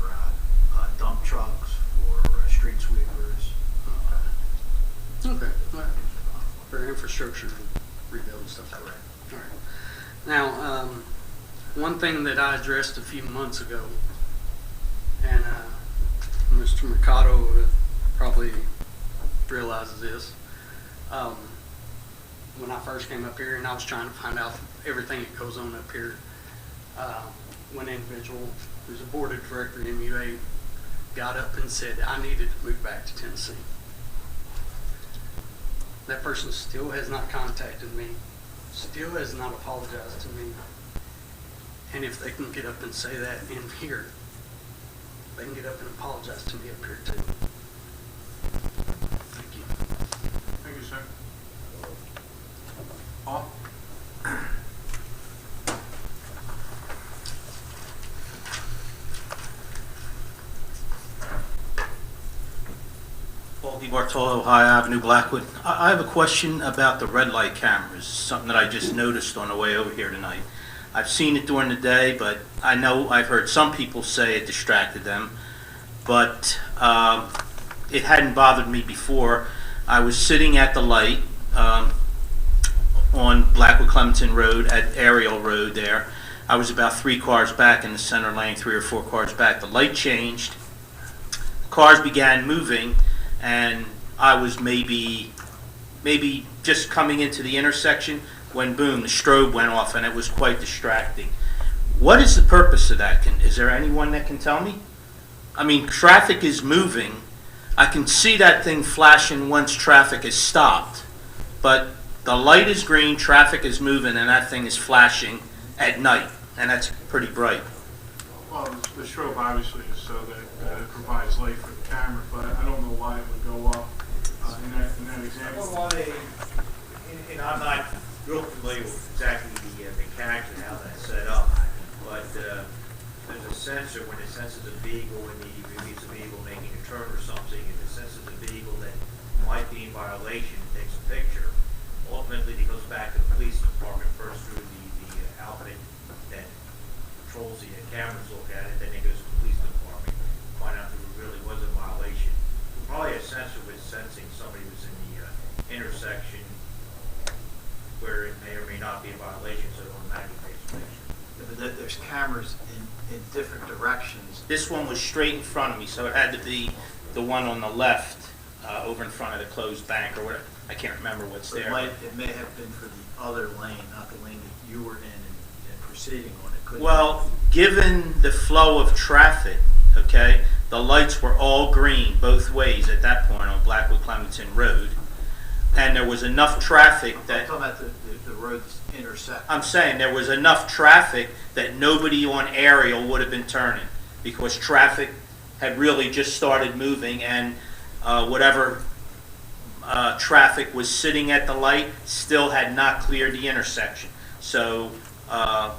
dump trucks, for street sweepers. Okay. Well, for infrastructure, rebuild and stuff like that. All right. Now, one thing that I addressed a few months ago, and Mr. Mercado probably realizes this, when I first came up here and I was trying to find out everything that goes on up here, one individual who's a board of director in MUA got up and said I needed to move back to Tennessee. That person still has not contacted me, still has not apologized to me. And if they can get up and say that in here, they can get up and apologize to me up here too. Thank you. Thank you, sir. Paul? Paul DiBartolo, High Avenue, Blackwood. I have a question about the red light cameras, something that I just noticed on the way over here tonight. I've seen it during the day, but I know I've heard some people say it distracted them, but it hadn't bothered me before. I was sitting at the light on Blackwood Clementon Road at Ariel Road there. I was about 3 cars back in the center lane, 3 or 4 cars back. The light changed, cars began moving, and I was maybe just coming into the intersection when boom, the strobe went off, and it was quite distracting. What is the purpose of that? Is there anyone that can tell me? I mean, traffic is moving. I can see that thing flashing once traffic is stopped, but the light is green, traffic is moving, and that thing is flashing at night, and that's pretty bright. Well, the strobe obviously is so that it provides light for the camera, but I don't know why it would go off in that example. And I'm not real familiar with exactly the mechanics and how that's set up, but there's a sensor when it senses a vehicle, when you release a vehicle making a turn or something, if it senses a vehicle that might be in violation, it takes a picture. Ultimately, it goes back to the police department first through the outfit that controls the cameras, look at it, then it goes to the police department, find out if it really This one was straight in front of me, so it had to be the one on the left, over in front of the closed bank or whatever. I can't remember what's there. It may have been for the other lane, not the lane that you were in and proceeding on it. Couldn't Well, given the flow of traffic, okay, the lights were all green both ways at that point on Blackwood Clementon Road, and there was enough traffic I'm that, talking about the roads intersect. I'm saying there was enough traffic that nobody on aerial would have been turning, because traffic had really just started moving, and whatever traffic was sitting at the light still had not cleared the intersection. So I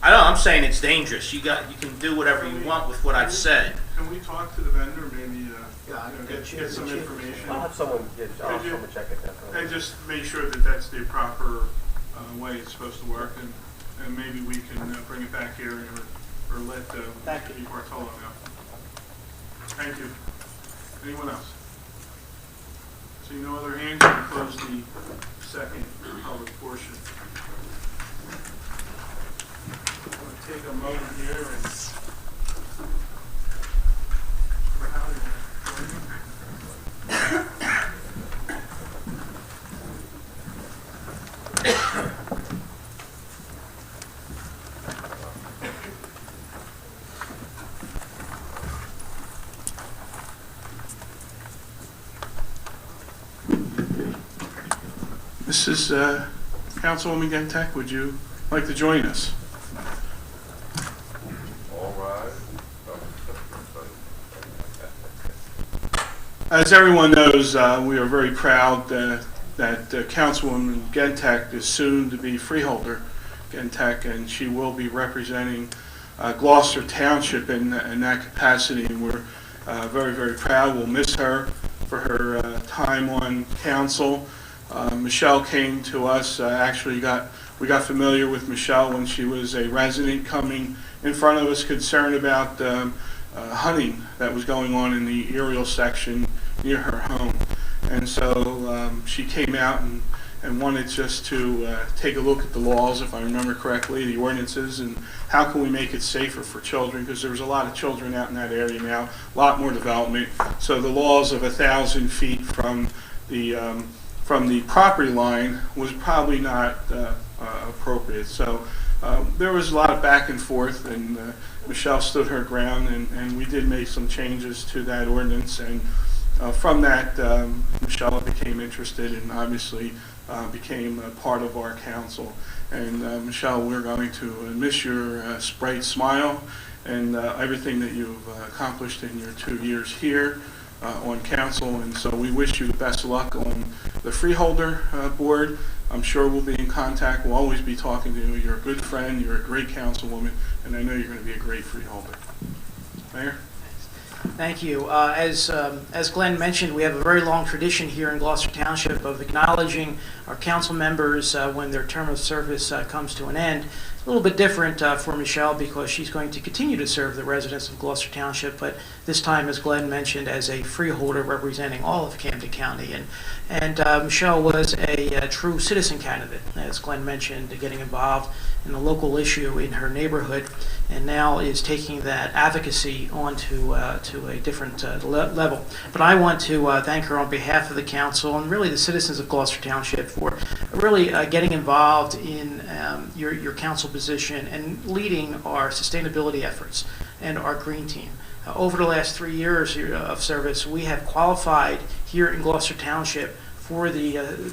don't know, I'm saying it's dangerous. You can do whatever you want with what I've said. Can we talk to the vendor, maybe, Yeah, I can get some information? I'll have someone check it out. And just make sure that that's the proper way it's supposed to work, and maybe we can bring it back here or let Mr. Bartolo know. Thank you. Anyone else? See no other hands, we can close the second public portion. I'm going to take a moment here and... Mrs. Councilwoman Gentek, would you like to join us? All right. As everyone knows, we are very proud that Councilwoman Gentek is soon to be freeholder Gentek, and she will be representing Gloucester Township in that capacity, and we're very, very proud. We'll miss her for her time on council. Michelle came to us, we got familiar with Michelle when she was a resident coming in front of us concerned about hunting that was going on in the aerial section near her home. And so she came out and wanted just to take a look at the laws, if I remember correctly, the ordinances, and how can we make it safer for children, because there's a lot of children out in that area now, a lot more development. So the laws of 1,000 feet from the property line was probably not appropriate. So there was a lot of back and forth, and Michelle stood her ground, and we did make some changes to that ordinance. And from that, Michelle became interested and obviously became a part of our council. And Michelle, we're going to miss your bright smile and everything that you've accomplished in your 2 years here on council, and so we wish you the best of luck on the freeholder board. I'm sure we'll be in contact. We'll always be talking to you. You're a good friend. You're a great councilwoman, and I know you're going to be a great freeholder. Mayor? Thank you. As Glenn mentioned, we have a very long tradition here in Gloucester Township of acknowledging our council members when their term of service comes to an end. A little bit different for Michelle because she's going to continue to serve the residents of Gloucester Township, but this time, as Glenn mentioned, as a freeholder representing all of Camden County. And Michelle was a true citizen candidate, as Glenn mentioned, getting involved in a local issue in her neighborhood, and now is taking that advocacy on to a different level. But I want to thank her on behalf of the council and really the citizens of Gloucester Township for really getting involved in your council position and leading our sustainability efforts and our green team. Over the last 3 years of service, we have qualified here in Gloucester Township for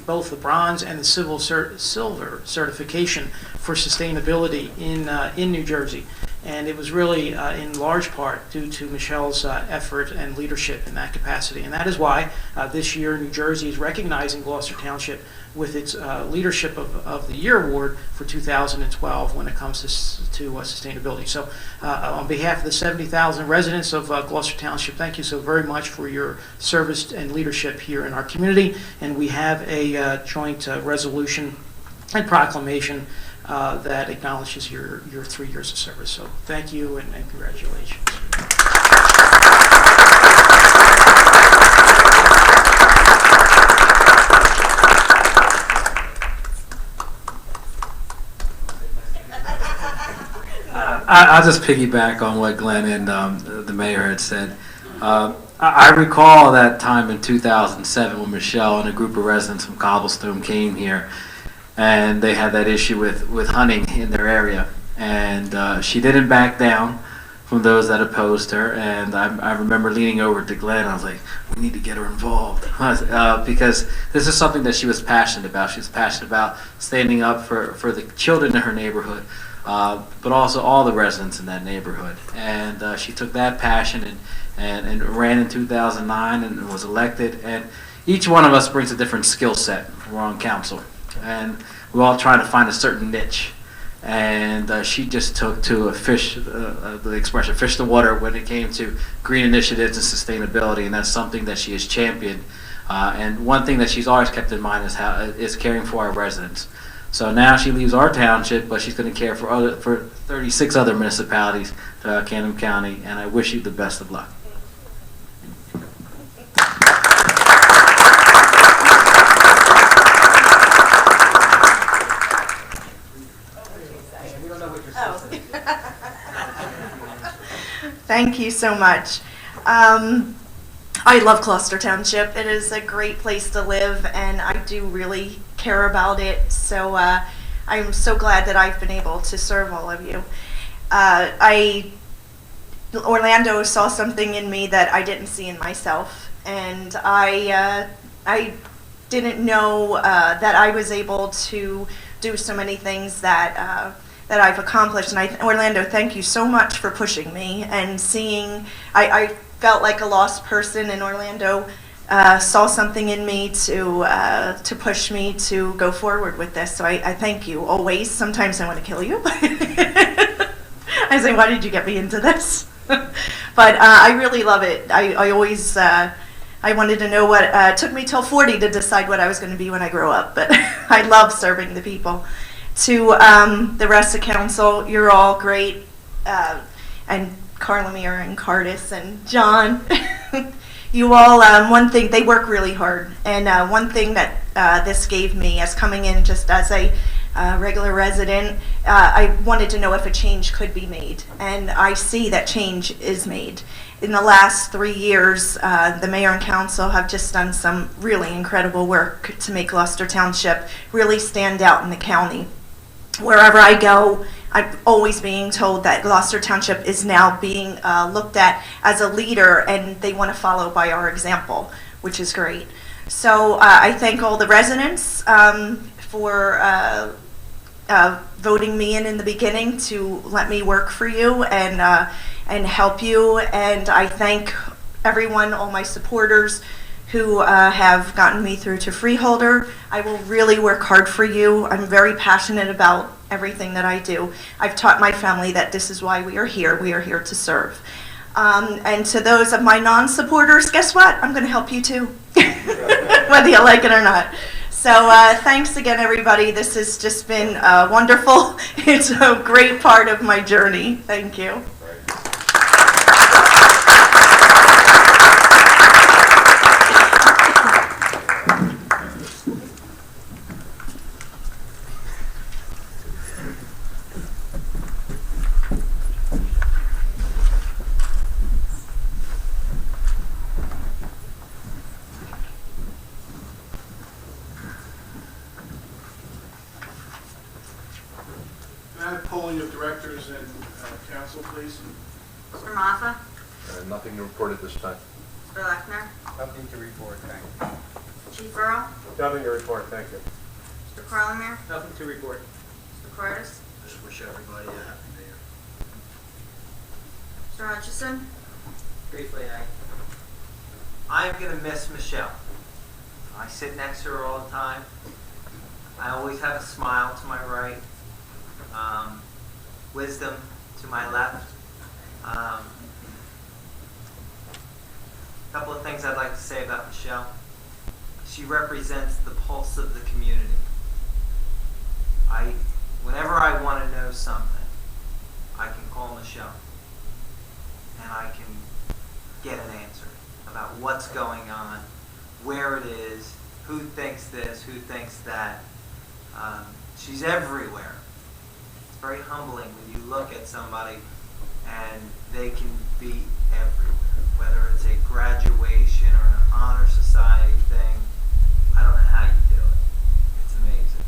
both the bronze and the silver certification for sustainability in New Jersey. And it was really in large part due to Michelle's effort and leadership in that capacity. And that is why this year New Jersey is recognizing Gloucester Township with its Leadership of the Year Award for 2012 when it comes to sustainability. So on behalf of the 70,000 residents of Gloucester Township, thank you so very much for your service and leadership here in our community. And we have a joint resolution and proclamation that acknowledges your 3 years of service. So thank you and congratulations. I'll just piggyback on what Glenn and the mayor had said. I recall that time in 2007 when Michelle and a group of residents from Cobblestone came here, and they had that issue with hunting in their area. And she didn't back down from those that opposed her. And I remember leaning over to Glenn. I was like, we need to get her involved because this is something that she was passionate about. She was passionate about standing up for the children in her neighborhood, but also all the residents in that neighborhood. And she took that passion and ran in 2009 and was elected. And each one of us brings a different skill set. We're on council. And we're all trying to find a certain niche. And she just took to a fish, the expression fish the water when it came to green initiatives and sustainability, and that's something that she has championed. And one thing that she's always kept in mind is caring for our residents. So now she leaves our township, but she's going to care for 36 other municipalities throughout Camden County, and I wish you the best of luck. Thank you so much. I love Gloucester Township. It is a great place to live, and I do really care about it. So I'm so glad that I've been able to serve all of you. Orlando saw something in me that I didn't see in myself, and I didn't know that I was able to do so many things that I've accomplished. And Orlando, thank you so much for pushing me and seeing. I felt like a lost person, and Orlando saw something in me to push me to go forward with this. So I thank you always. Sometimes I want to kill you. I say, why did you get me into this? But I really love it. I always I wanted to know what it took me till 40 to decide what I was going to be when I grow up. But I love serving the people. To the rest of council, you're all great, and Carlamere and Cardis and John. You all, one thing, they work really hard, and one thing that this gave me as coming in just as a regular resident, I wanted to know if a change could be made, and I see that change is made. In the last 3 years, the mayor and council have just done some really incredible work to make Gloucester Township really stand out in the county. Wherever I go, I'm always being told that Gloucester Township is now being looked at as a leader, and they want to follow by our example, which is great. So I thank all the residents for voting me in the beginning to let me work for you and help you. And I thank everyone, all my supporters who have gotten me through to freeholder. I will really work hard for you. I'm very passionate about everything that I do. I've taught my family that this is why we are here. We are here to serve. And to those of my non-supporters, guess what? I'm going to help you too, whether you like it or not. So thanks again, everybody. This has just been wonderful. It's a great part of my journey. Thank you. Polling of directors and council, please. Mr. Maffa? Nothing to report at this time. Mr. Lechner? Nothing to report, thank you. Chief Earl? Nothing to report, thank you. Mr. Carlemere? Nothing to report. Mr. Curtis? Just wish everybody a happy new year. Mr. Hutchison? Briefly, I'm going to miss Michelle. I sit next to her all the time. I always have a smile to my right, wisdom to my left. A couple of things I'd like to say about Michelle. She represents the pulse of the community. Whenever I want to know something, I can call Michelle and I can get an answer about what's going on, where it is, who thinks this, who thinks that. She's everywhere. very humbling when you look at somebody and they can be everywhere, whether it's a graduation or an honor society thing. I don't know how you do it. It's amazing.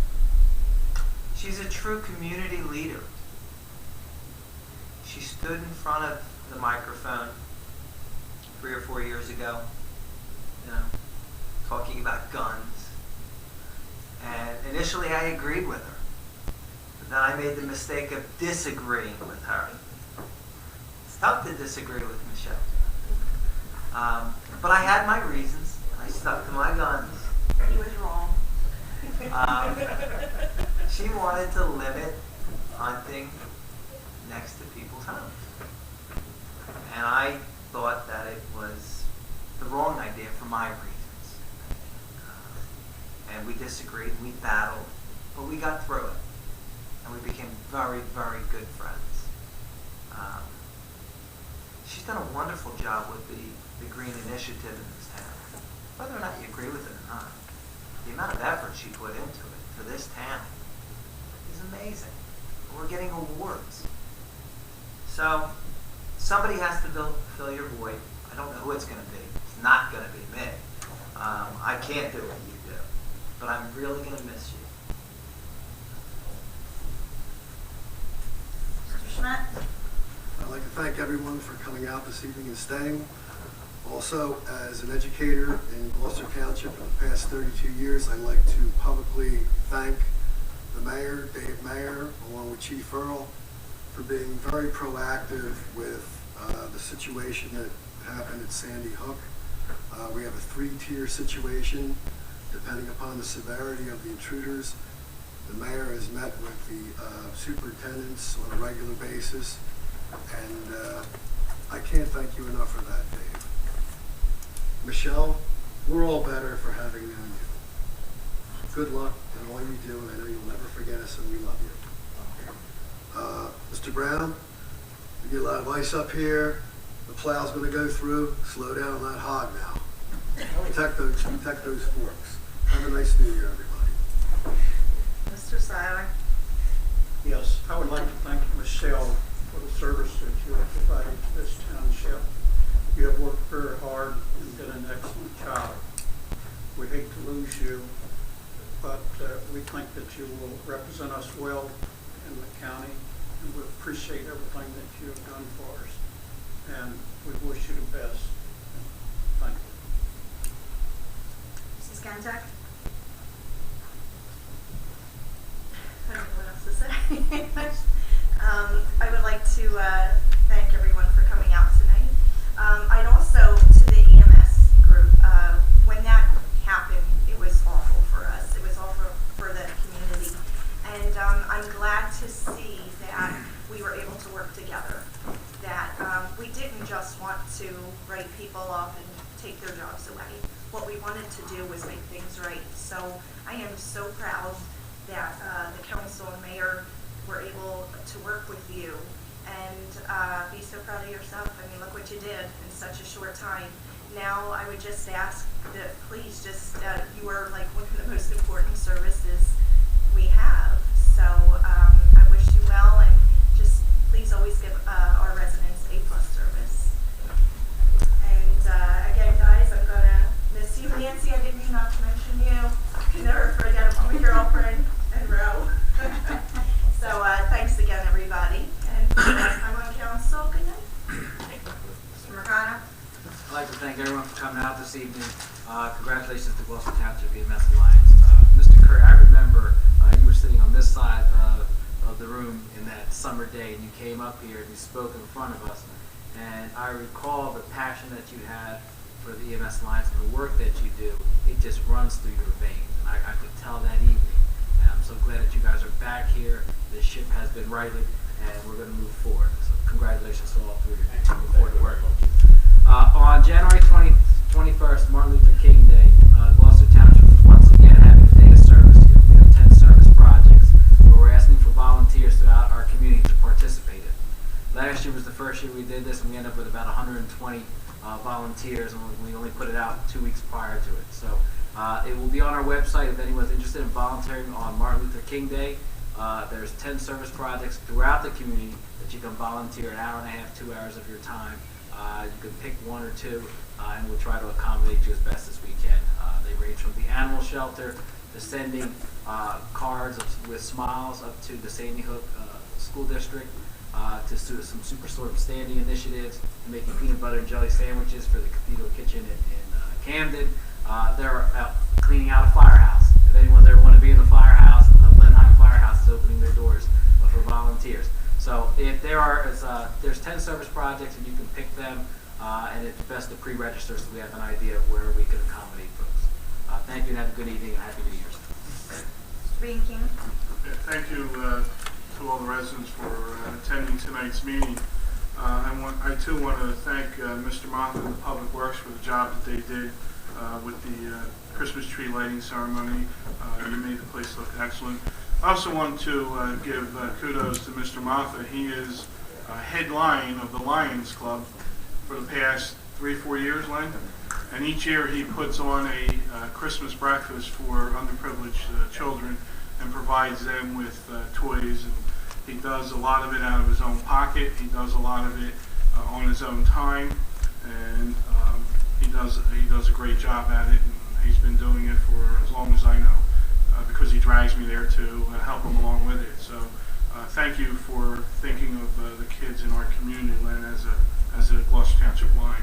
She's a true community leader. She stood in front of the microphone 3 or 4 years ago, talking about guns. And initially I agreed with her. But then I made the mistake of disagreeing with her. It's tough to disagree with Michelle. But I had my reasons. I stuck to my guns. He was wrong. She wanted to limit hunting next to people's homes. And I thought that it was the wrong idea for my reasons. And we disagreed, we battled, but we got through it. And we became very, very good friends. She's done a wonderful job with the Green Initiative in this town. Whether or not you agree with it or not, the amount of effort she put into it for this town is amazing. We're getting awards. So, somebody has to fill your void. I don't know who it's going to be. It's not going to be me. I can't do what you do. But I'm really going to miss you. Mr. Schmidt? I'd like to thank everyone for coming out this evening and staying. Also, as an educator in Gloucester Township for the past 32 years, I'd like to publicly thank the mayor, Dave Mayer, along with Chief Earl, for being very proactive with the situation that happened at Sandy Hook. We have a 3-tier situation depending upon the severity of the intruders. The mayor has met with the superintendents on a regular basis, and I can't thank you enough for that, Dave. Michelle, we're all better for having known you. Good luck in all you do, and I know you'll never forget us, and we love you. Mr. Brown, we get a lot of ice up here. The plow's going to go through. Slow down on that hog now. Protect those forks. Have a nice New Year, everybody. Mr. Seiler? Yes, I would like to thank Michelle for the service that you have provided to this township. You have worked very hard and done an excellent job. We hate to lose you, but we think that you will represent us well in the county, and we appreciate everything that you have done for us, and we wish you the best. Thank you. Mrs. Gantek? I don't know what else to say. I would like to thank everyone for coming out tonight. I'd also, to the EMS group, when that happened, it was awful for us. It was awful for the community. And I'm glad to see that we were able to work together. That we didn't just want to write people off and take their jobs away. What we wanted to do was make things right. So I am so proud that the council and mayor were able to work with you and be so proud of yourself. I mean, look what you did in such a short time. Now I would just ask that please just, you are like one of the most important services we have. So I wish you well, and just please always give our residents A+ service. And again, guys, I'm gonna miss you. Nancy, I didn't mean not to mention you. I can never forget about my girlfriend and Ro. So thanks again, everybody. And for the last time on council, good night. Mr. Mercado? I'd like to thank everyone for coming out this evening. Congratulations to Gloucester Township EMS Alliance. Mr. Curry, I remember you were sitting on this side of the room in that summer day, and you came up here and you spoke in front of us. And I recall the passion that you had for the EMS Alliance and the work that you do. It just runs through your veins, and I could tell that evening. And I'm so glad that you guys are back here. The ship has been righted, and we're going to move forward. So congratulations to all three of you. Looking forward to working with you. On January 21st, Martin Luther King Day, Gloucester Township is once again having a day of service here. We have 10 service projects where we're asking for volunteers throughout our community to participate in. Last year was the first year we did this, and we ended up with about 120 volunteers, and we only put it out 2 weeks prior to it. So it will be on our website if anyone's interested in volunteering on Martin Luther King Day. There's 10 service projects throughout the community that you can volunteer an hour and a half, 2 hours of your time. You can pick one or two, and we'll try to accommodate you as best as we can. They range from the animal shelter to sending cards with smiles up to the Sandy Hook School District, to some Superstorm standing initiatives, making peanut butter and jelly sandwiches for the Cathedral Kitchen in Camden. They're cleaning out a firehouse. If anyone's ever want to be in the firehouse, Blenheim Firehouse is opening their doors for volunteers. So if there's 10 service projects and you can pick them, and it's best to pre-register so we have an idea of where we can accommodate folks. Thank you and have a good evening and Happy New Year's. Mr. Bean-King? Yeah, thank you to all the residents for attending tonight's meeting. I too want to thank Mr. Moffett and the Public Works for the job that they did with the Christmas tree lighting ceremony. You made the place look excellent. I also want to give kudos to Mr. Moffett. He is head lion of the Lions Club for the past 3-4 years, Len. And each year he puts on a Christmas breakfast for underprivileged children and provides them with toys. And he does a lot of it out of his own pocket. He does a lot of it on his own time, and he does a great job at it. And he's been doing it for as long as I know, because he drags me there to help him along with it. So thank you for thinking of the kids in our community, Len, as a Gloucester Township Lion.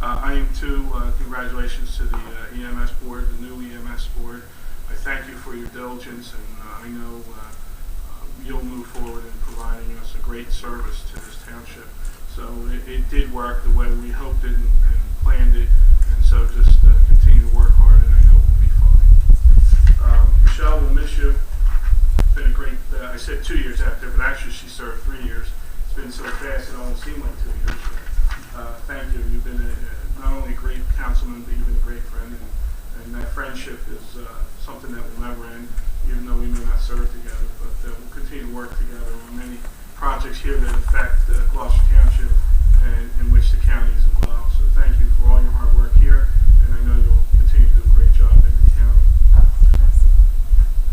I am too. Congratulations to the EMS board, the new EMS board. I thank you for your diligence, and I know you'll move forward in providing us a great service to this township. So it did work the way we hoped it and planned it, and so just continue to work hard, and I know we'll be fine. Michelle, we'll miss you. It's been a great, I said 2 years out there, but actually she served 3 years. It's been so fast it almost seemed like 2 years. Thank you. You've been not only a great councilman, but you've been a great friend, and that friendship is something that will never end, even though we may not serve together. But we'll continue to work together on many projects here that affect Gloucester Township and in which the county is involved. So thank you for all your hard work here, and I know you'll continue to do a great job in the county.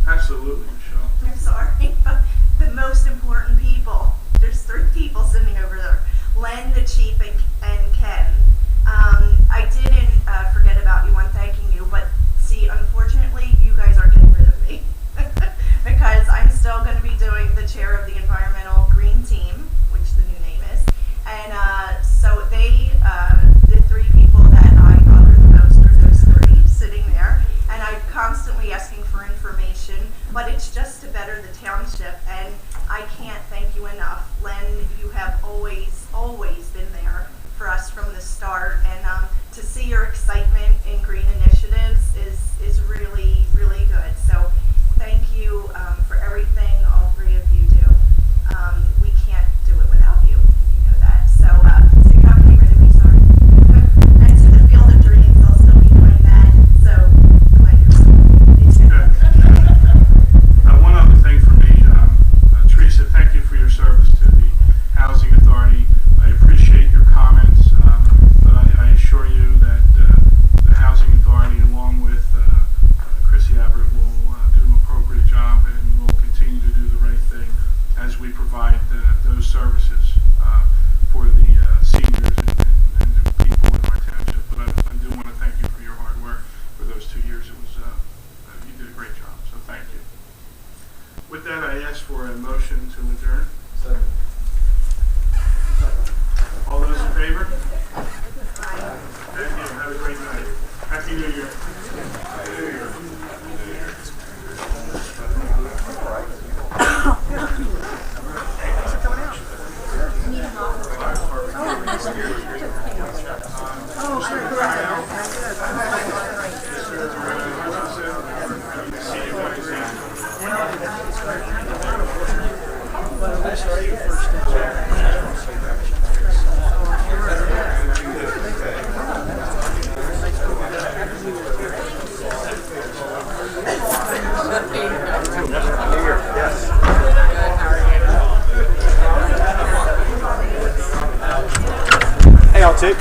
Absolutely, Michelle. I'm sorry, but the most important people, there's 3 people sitting over there. Len, the chief, and Ken. I didn't forget about you when thanking you, but see, unfortunately, you guys are getting rid of me because I'm still going to be doing the chair of the environmental green team, which the new name is, and so they, the 3 people that I bother the most are those 3 sitting there, and I'm constantly asking for information, but it's just to better the township, and I can't thank you enough. Len, you have always been there for us from the start, and to see your excitement in green initiatives is really, really good. So thank you for everything all 3 of you do. We can't do it without you. You know that. So you're not getting rid of me, sorry. And to the Field of Dreams, I'll still be doing that. So glad you're One other thing for me, Teresa, thank you for your service to the Housing Authority. I appreciate your comments, but I assure you that the Housing Authority, along with Chrissy Abbott, will do an appropriate job, and will continue to do the right thing as we provide those services for the seniors and the people in our township. But I do want to thank you for your hard work for those 2 years. It was you did a great job, so thank you. With that, I ask for a motion to adjourn. All those in favor? Thank you. Have a great night. Happy New Year. Happy New Year. Hey, I'll take.